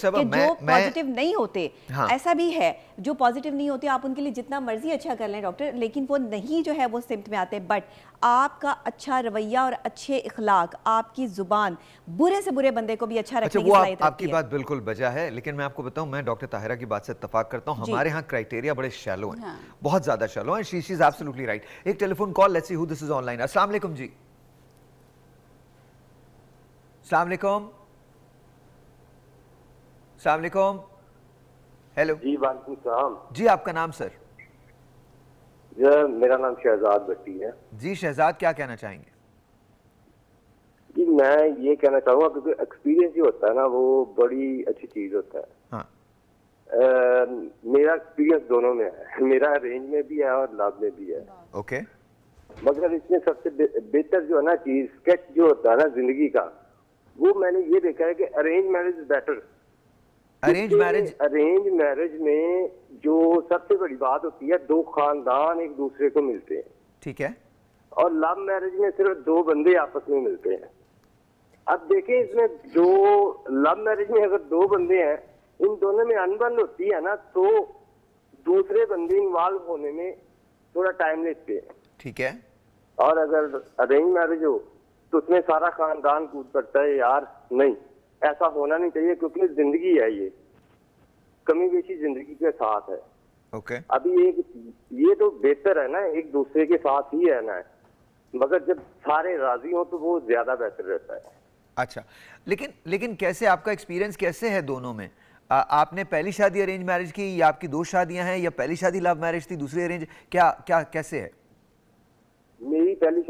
पॉजिटिव नहीं होते, ऐसा भी है जो पॉजिटिव नहीं होते, आप उनके लिए जितना मर्जी अच्छा कर लें डॉक्टर, लेकिन वो नहीं जो है वो सिम्त में आते। बट आपका अच्छा रवैया और अच्छे इखलाक, आपकी जुबान बुरे से बुरे बंदे को भी अच्छा रखने की सलाहियत रखती है। आपकी बात बिल्कुल बजा है, लेकिन मैं आपको बताऊं, मैं डॉक्टर ताहिरा की बात से इत्तेफाक करता हूं। हमारे यहाँ क्राइटेरिया बड़े शैलो हैं, बहुत ज्यादा शैलो हैं। She is absolutely right. एक telephone call, let's see who this is online. अस्सलाम वालेकुम जी। अस्सलाम वालेकुम। अस्सलाम वालेकुम। हेलो जी, वालेकुम सलाम जी। आपका नाम सर? मेरा नाम शहजाद भट्टी है जी। शहजाद, क्या कहना चाहेंगे? जी, मैं ये कहना चाहूँगा क्योंकि एक्सपीरियंस जो होता है ना वो बड़ी अच्छी चीज होता है। हाँ। मेरा एक्सपीरियंस दोनों में है, मेरा अरेंज में भी है और लव में भी है। ओके। मगर इसमें सबसे बेहतर जो है ना चीज, स्केच जो होता है ना जिंदगी का, वो मैंने ये देखा है कि arrange marriage is better. Arrange marriage में जो सबसे बड़ी बात होती है, 2 खानदान एक दूसरे को मिलते हैं, ठीक है, और लव मैरिज में सिर्फ 2 बंदे आपस में मिलते हैं। अब देखें, इसमें जो लव मैरिज में अगर 2 बंदे हैं, इन दोनों में अनबन होती है ना, तो दूसरे बंदे इन्वॉल्व होने में थोड़ा टाइम लेते हैं, ठीक है। और अगर अरेंज मैरिज हो तो उसमें सारा खानदान कूद पड़ता है, यार नहीं ऐसा होना नहीं चाहिए, क्योंकि जिंदगी है, ये कमी बेशी जिंदगी के साथ है। ओके। अभी ये तो बेहतर है ना, एक दूसरे के साथ ही रहना है, मगर जब सारे राजी हो तो वो ज्यादा बेहतर रहता है। अच्छा, लेकिन कैसे, आपका एक्सपीरियंस कैसे है दोनों में? आपने पहली शादी अरेंज मैरिज की या आपकी 2 शादियां हैं, या पहली शादी लव मैरिज थी, दूसरी अरेंज, क्या क्या कैसे है? मेरी पहली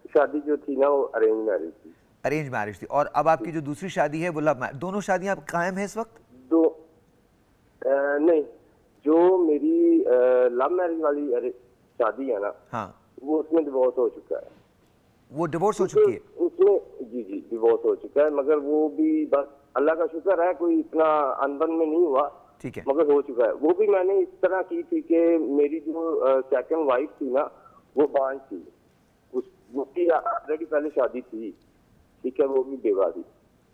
शादी जो थी ना वो अरेंज मैरिज थी। अरेंज मैरिज थी, और अब आपकी जो दूसरी शादी है वो लव मैरिज। दोनों शादियां कायम है इस वक्त? नहीं, जो मेरी लव मैरिज वाली शादी है ना, हाँ, वो उसमें डिवोर्स हो चुका है। वो डिवोर्स हो चुकी है उसमें? जी डिवोर्स हो चुका है, मगर वो भी बस अल्लाह का शुक्र है, कोई इतना अनबन में नहीं हुआ, ठीक है, मगर हो चुका है। वो भी मैंने इस तरह की थी कि मेरी जो सेकंड वाइफ थी ना, वो बांझ थी, उसकी ऑलरेडी पहले शादी थी, ठीक है, वो भी बेवा थी।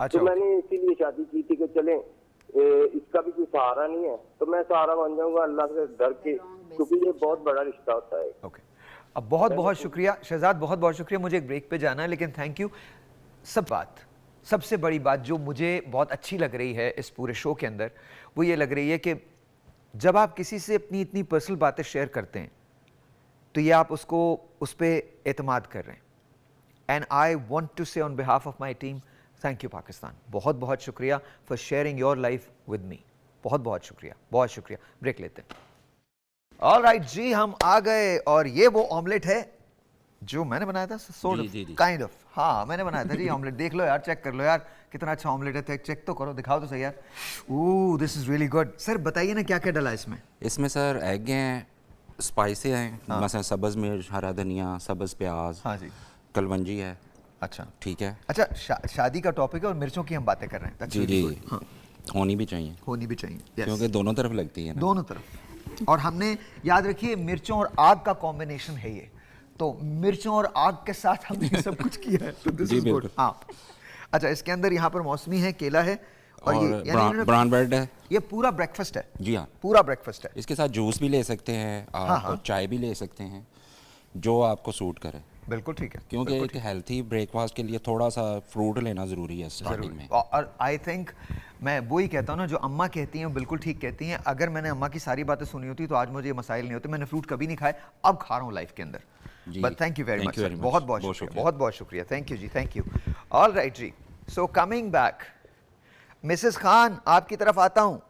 अच्छा, तो मैंने इसीलिए शादी की थी कि चलें इसका भी कोई सहारा नहीं है तो मैं सहारा बन जाऊंगा अल्लाह से डर के, क्योंकि ये बहुत बड़ा रिश्ता होता है। ओके, अब बहुत बहुत शुक्रिया शहजाद, बहुत बहुत शुक्रिया। मुझे एक ब्रेक पे जाना है, लेकिन थैंक यू। सबसे बड़ी बात जो मुझे बहुत अच्छी लग रही है इस पूरे शो के अंदर, वो ये लग रही है कि जब आप किसी से अपनी इतनी पर्सनल बातें शेयर करते हैं तो ये आप उसको उस पर एतमाद कर रहे हैं। एंड आई वॉन्ट टू से on behalf of my team, thank you Pakistan, बहुत बहुत शुक्रिया for sharing your life with me, बहुत बहुत शुक्रिया, बहुत शुक्रिया। ब्रेक लेते हैं। ऑलराइट जी, हम आ गए, और ये वो ऑमलेट है जो मैंने बनाया था, काइंड ऑफ, हाँ मैंने बनाया था जी ऑमलेट। देख लो यार, चेक कर लो यार, कितना अच्छा ऑमलेट है, चेक तो करो, दिखाओ तो सही यार। Oh, this is really good. Sir बताइए ना क्या क्या डाला इसमें? इसमें सर एग हैं, स्पाइसी हैं, मसलन सब्ज़ मिर्च, हरा धनिया, सब्ज़ प्याज, हाँ जी, कलवंजी है। अच्छा, ठीक है। अच्छा, शादी का टॉपिक है और मिर्चों की हम बातें कर रहे हैं। जी जी, हाँ, होनी भी चाहिए, होनी भी चाहिए, क्योंकि दोनों तरफ लगती है ना, दोनों तरफ। और हमने, याद रखिए, मिर्चों और आग का कॉम्बिनेशन है ये, तो मिर्चों और आग के साथ हमने सब कुछ किया है, तो दिस इज गुड। हाँ, अच्छा, इसके अंदर यहाँ पर मौसमी है, केला है, और ये ब्राउन ब्रेड है। ये पूरा ब्रेकफास्ट है? जी हाँ, पूरा ब्रेकफास्ट है। इसके साथ जूस भी ले सकते हैं आप, और चाय भी ले सकते हैं, जो आपको सूट करे। बिल्कुल ठीक है, क्योंकि एक हेल्थी ब्रेकफास्ट के लिए थोड़ा सा फ्रूट लेना ज़रूरी है स्टार्टिंग में। और आई थिंक मैं वो ही कहता हूँ ना, जो अम्मा कहती हैं वो बिल्कुल ठीक कहती हैं। अगर मैंने अम्मा की सारी बातें सुनी होती तो आज मुझे ये मसाइल नहीं होते। मैंने फ्रूट कभी नहीं खाए, अब खा रहा हूँ लाइफ के अंदर। But thank you very much, बहुत बहुत शुक्रिया, बहुत बहुत शुक्रिया, थैंक यू जी, थैंक यू। ऑल राइट जी, so coming back, Mrs Khan आपकी तरफ आता हूँ।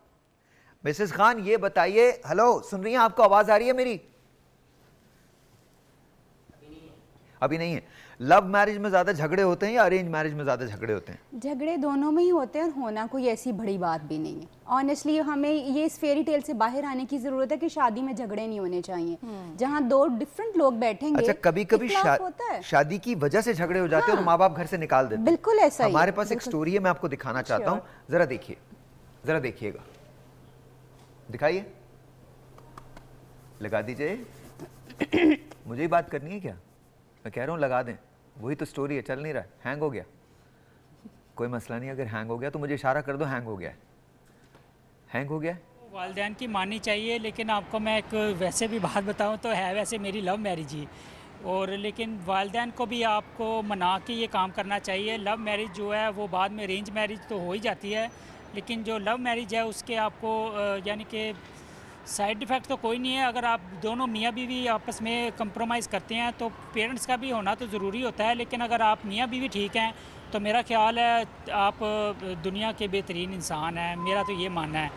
मिसेस खान ये बताइए, हेलो सुन रही हैं, आपको आवाज़ आ रही है मेरी? अभी नहीं है। लव मैरिज में ज़्यादा झगड़े होते हैं या अरेंज मैरिज में ज़्यादा झगड़े होते हैं? झगड़े दोनों में ही होते हैं और होना कोई ऐसी बड़ी बात भी नहीं है। ऑनेस्टली हमें ये इस फेरी टेल से बाहर आने की ज़रूरत है कि शादी में झगड़े नहीं होने चाहिए। जहाँ दो डिफरेंट लोग बैठेंगे, अच्छा कभी कभी शादी की वजह से झगड़े हो जाते हैं और माँ बाप घर से निकाल देते हैं। बिल्कुल ऐसा ही। हमारे पास एक स्टोरी है, मैं आपको दिखाना चाहता हूँ, जरा देखिए, जरा देखिएगा, दिखाइए, लगा दीजिए। मुझे ही बात करनी है क्या? मैं कह रहा हूँ लगा दें, वही तो स्टोरी है, चल नहीं रहा है, हैंग हो गया, कोई मसला नहीं, अगर हैंग हो गया तो मुझे इशारा कर दो, हैंग हो गया है, हैंग हो गया है। वालिदैन की माननी चाहिए, लेकिन आपको मैं एक वैसे भी बात बताऊं तो है वैसे मेरी लव मैरिज ही, और लेकिन वालिदैन को भी आपको मना के ये काम करना चाहिए। लव मैरिज जो है वो बाद में अरेंज मैरिज तो हो ही जाती है, लेकिन जो लव मैरिज है उसके आपको यानी कि साइड इफ़ेक्ट तो कोई नहीं है। अगर आप दोनों मियाँ बीवी आपस में कंप्रोमाइज़ करते हैं तो पेरेंट्स का भी होना तो ज़रूरी होता है, लेकिन अगर आप मियाँ बीवी ठीक हैं तो मेरा ख्याल है आप दुनिया के बेहतरीन इंसान हैं, मेरा तो ये मानना है,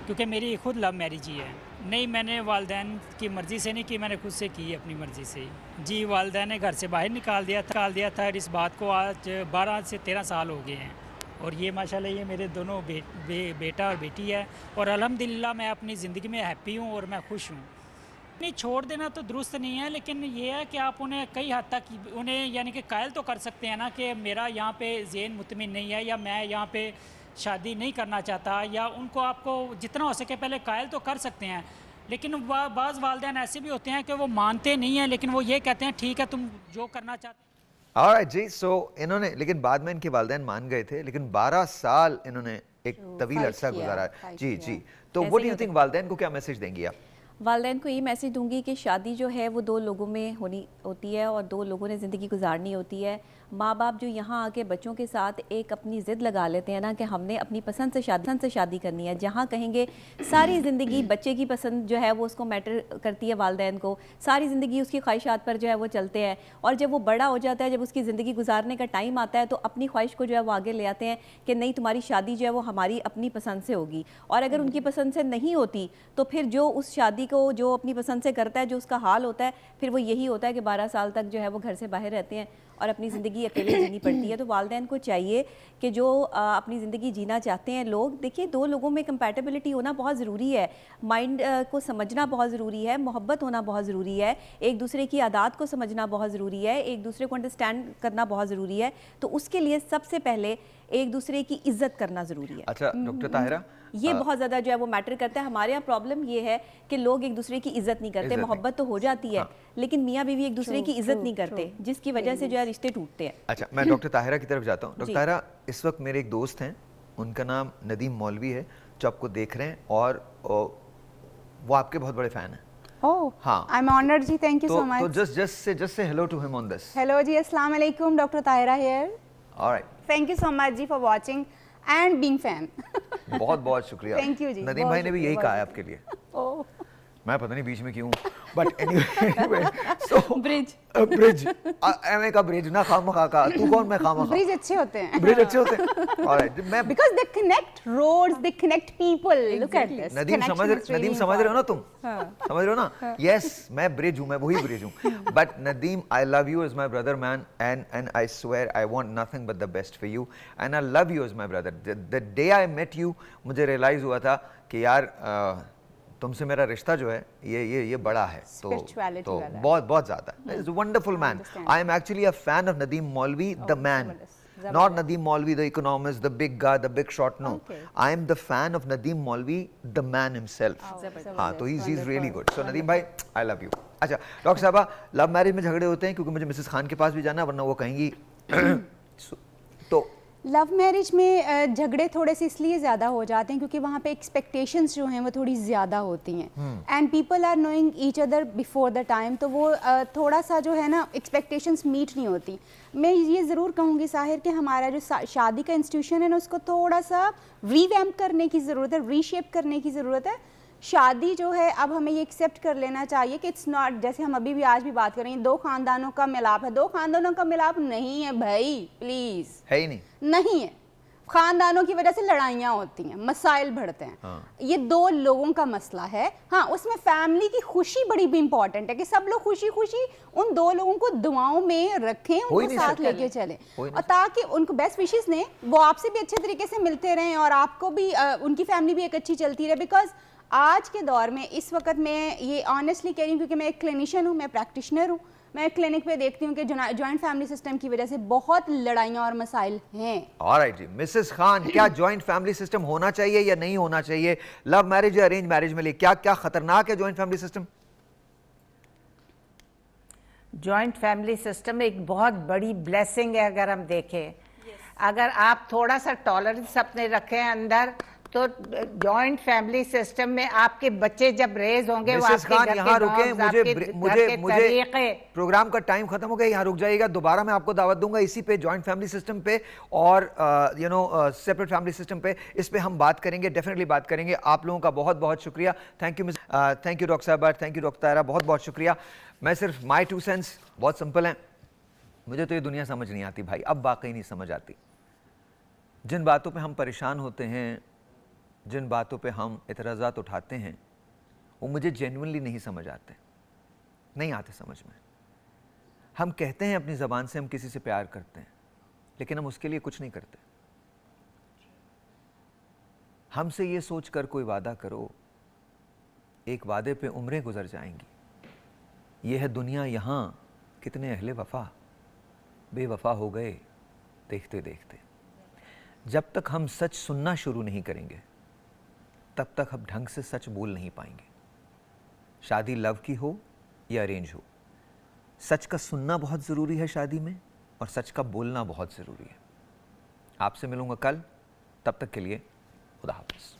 क्योंकि मेरी खुद लव मैरिज ही है। नहीं, मैंने वालिदैन की मर्ज़ी से नहीं की, मैंने खुद से की अपनी मर्ज़ी से ही। जी, वालिदैन ने घर से बाहर निकाल दिया था और इस बात को आज 12 से 13 साल हो गए हैं, और ये माशाल्लाह ये मेरे दोनों बेटा और बेटी है, और अल्हम्दुलिल्लाह मैं अपनी ज़िंदगी में हैप्पी हूँ और मैं खुश हूँ। नहीं, छोड़ देना तो दुरुस्त नहीं है, लेकिन ये है कि आप उन्हें कई हद तक उन्हें यानी कि कायल तो कर सकते हैं ना कि मेरा यहाँ पे ज़हन मुतमिन नहीं है, या मैं यहाँ पे शादी नहीं करना चाहता, या उनको आपको जितना हो सके पहले कायल तो कर सकते हैं। लेकिन बाज़ वालिदैन ऐसे भी होते हैं कि वो मानते नहीं हैं, लेकिन वो ये कहते हैं ठीक है तुम जो करना चाहते। ऑलराइट जी, सो इन्होंने, लेकिन बाद में इनके वालिदैन मान गए थे, लेकिन 12 साल इन्होंने एक तवील अरसा गुजारा। जी जी, तो व्हाट डू यू थिंक, वालिदैन को क्या मैसेज देंगी आप? वालिदैन को ये मैसेज दूंगी कि शादी जो है वो दो लोगों में होनी होती है और दो लोगों ने ज़िंदगी गुजारनी होती है। माँ बाप जो यहाँ आके बच्चों के साथ एक अपनी ज़िद लगा लेते हैं ना कि हमने अपनी पसंद से शादी करनी है, जहाँ कहेंगे सारी ज़िंदगी बच्चे की पसंद जो है वो उसको मैटर करती है, वालिदैन को सारी ज़िंदगी उसकी ख्वाहिशात पर जो है वो चलते हैं, और जब वो बड़ा हो जाता है, जब उसकी ज़िंदगी गुजारने का टाइम आता है तो अपनी ख्वाहिश को जो है वो आगे ले आते हैं कि नहीं, तुम्हारी शादी जो है वो हमारी अपनी पसंद से होगी। और अगर उनकी पसंद से नहीं होती तो फिर जो उस शादी को जो अपनी पसंद से करता है, जो उसका हाल होता है, फिर वो यही होता है कि 12 साल तक जो है वो घर से बाहर रहते हैं और अपनी ज़िंदगी अकेले जीनी पड़ती है। तो वालिदैन को चाहिए कि जो अपनी ज़िंदगी जीना चाहते हैं लोग, देखिए दो लोगों में कंपैटिबिलिटी होना बहुत ज़रूरी है, माइंड को समझना बहुत ज़रूरी है, मोहब्बत होना बहुत ज़रूरी है, एक दूसरे की आदत को समझना बहुत ज़रूरी है, एक दूसरे को अंडरस्टैंड करना बहुत ज़रूरी है। तो उसके लिए सबसे पहले एक दूसरे की इज्जत करना ज़रूरी है। अच्छा डॉक्टर ताहिरा, ये बहुत ज़्यादा जो है वो मैटर करता है। हमारे यहाँ प्रॉब्लम ये है कि लोग एक दूसरे की इज्जत नहीं करते, मोहब्बत तो हो जाती है लेकिन मियाँ बीवी एक दूसरे की इज्जत नहीं करते, जिसकी वजह से जो है रिश्ते टूटते हैं। अच्छा, मैं डॉक्टर ताहिरा की तरफ जाता हूँ। डॉक्टर ताहिरा, इस वक्त मेरे एक दोस्त हैं, उनका नाम नदीम मौलवी है, जो आपको देख रहे हैं और वो आपके बहुत बड़े फैन हैं। Oh, हाँ, I'm honored ji, thank you so much. तो just say hello to him on this. Hello जी, अस्सलाम वालेकुम, doctor Tahira here. All right. Thank you so much जी for watching and being fan. बहुत बहुत शुक्रिया। Thank you जी। नदीम भाई ने भी यही कहा है आपके लिए। Oh. मैं पता नहीं बीच में क्यों, but anyway, so bridge MA का ब्रिज ना खामखा का, तू कौन मैं खामखा। ब्रिज अच्छे होते हैं। ब्रिज अच्छे होते हैं। ऑलराइट, मैं because they connect roads, they connect people. Look at this. Nadeem समझ रहे हो ना तुम? समझ रहे हो ना? Yes, मैं ब्रिज हूँ, मैं वही ब्रिज हूँ। But Nadeem, I love you as my brother man, and I swear I want nothing but the best for you, and I love you as my brother. The day I met you, मुझे रियलाइज हुआ था कि यार तुमसे मेरा रिश्ता जो है ये बड़ा है, तो बहुत ज़्यादा। Is wonderful man. I am actually a fan of Nadeem Maulvi the man, not Nadeem Maulvi the economist, the big guy, the big shot, no. I am the fan of Nadeem Maulvi the man himself. हाँ, तो he's really good. So Nadeem भाई, I love you. अच्छा डॉक्टर साहबा, लव मैरिज में झगड़े होते हैं? क्योंकि मुझे मिसेस खान के पास भी जाना है, वरना वो कहेंगी तो लव मैरिज में झगड़े थोड़े से इसलिए ज़्यादा हो जाते हैं क्योंकि वहाँ पे एक्सपेक्टेशंस जो हैं वो थोड़ी ज़्यादा होती हैं and people are knowing each other before the time, तो वो थोड़ा सा जो है ना एक्सपेक्टेशंस मीट नहीं होती। मैं ये ज़रूर कहूँगी साहिर कि हमारा जो शादी का इंस्टीट्यूशन है ना उसको थोड़ा सा रीवैम्प करने की ज़रूरत है, रीशेप करने की ज़रूरत है। शादी जो है अब हमें ये एक्सेप्ट कर लेना चाहिए कि इट्स नॉट, जैसे हम अभी भी आज भी बात कर रहे हैं, दो खानदानों का मिलाप है। दो खानदानों का मिलाप नहीं है भाई, प्लीज है ही नहीं है। खानदानों की वजह से लड़ाइयाँ होती हैं, मसाइल बढ़ते हैं। हाँ। ये दो लोगों का मसला है। हाँ, उसमें फैमिली की खुशी बड़ी भी इंपॉर्टेंट है कि सब लोग खुशी खुशी उन दो लोगों को दुआओं में रखें, उनको साथ लेके चले, और ताकि उनको बेस्ट विशेस ने वो आपसे भी अच्छे तरीके से मिलते रहें और आपको भी उनकी फैमिली भी एक अच्छी चलती रहे। बिकॉज आज के दौर में इस वक्त मैं ये ऑनेस्टली कह रही हूँ क्योंकि मैं एक क्लिनिशियन हूँ, मैं प्रैक्टिशनर हूँ, मैं क्लिनिक पे देखती हूँ कि जॉइंट फैमिली सिस्टम की वजह से बहुत लड़ाइयाँ और मसाइल हैं। ऑलराइट जी, मिसेस खान, क्या जॉइंट फैमिली सिस्टम होना चाहिए या नहीं होना चाहिए? लव मैरिज या अरेंज मैरिज में लिए क्या क्या खतरनाक है joint family system? Joint family system एक बहुत बड़ी ब्लेसिंग है अगर हम देखें। अगर आप थोड़ा सा टॉलरेंस अपने रखें अंदर, तो जॉइंट फैमिली सिस्टम में आपके बच्चे जब रेज होंगे वो आपके घर यहाँ रुके, मुझे तरीके। प्रोग्राम का टाइम खत्म हो गया, यहाँ रुक जाइएगा, दोबारा मैं आपको दावत दूंगा इसी पे, जॉइंट फैमिली सिस्टम पे और सेपरेट फैमिली सिस्टम पे, इस पे हम बात करेंगे, डेफिनेटली बात करेंगे। आप लोगों का बहुत बहुत शुक्रिया। Thank you thank you doctor साहबा, थैंक यू डॉक्टर तायरा, बहुत बहुत शुक्रिया। मैं सिर्फ माई 2 सेंस बहुत सिंपल हैं, मुझे तो ये दुनिया समझ नहीं आती भाई, अब वाकई नहीं समझ आती। जिन बातों पे हम परेशान होते हैं, जिन बातों पे हम एतराज़ात उठाते हैं, वो मुझे जेन्युइनली नहीं समझ आते, नहीं आते समझ में। हम कहते हैं अपनी ज़बान से हम किसी से प्यार करते हैं, लेकिन हम उसके लिए कुछ नहीं करते। हमसे ये सोच कर कोई वादा करो, एक वादे पे उम्रें गुजर जाएंगी। ये है दुनिया, यहाँ कितने अहले वफा बेवफा हो गए देखते देखते। जब तक हम सच सुनना शुरू नहीं करेंगे, तब तक हम ढंग से सच बोल नहीं पाएंगे। शादी लव की हो या अरेंज हो, सच का सुनना बहुत ज़रूरी है शादी में, और सच का बोलना बहुत ज़रूरी है। आपसे मिलूंगा कल, तब तक के लिए खुदा हाफ़िज़।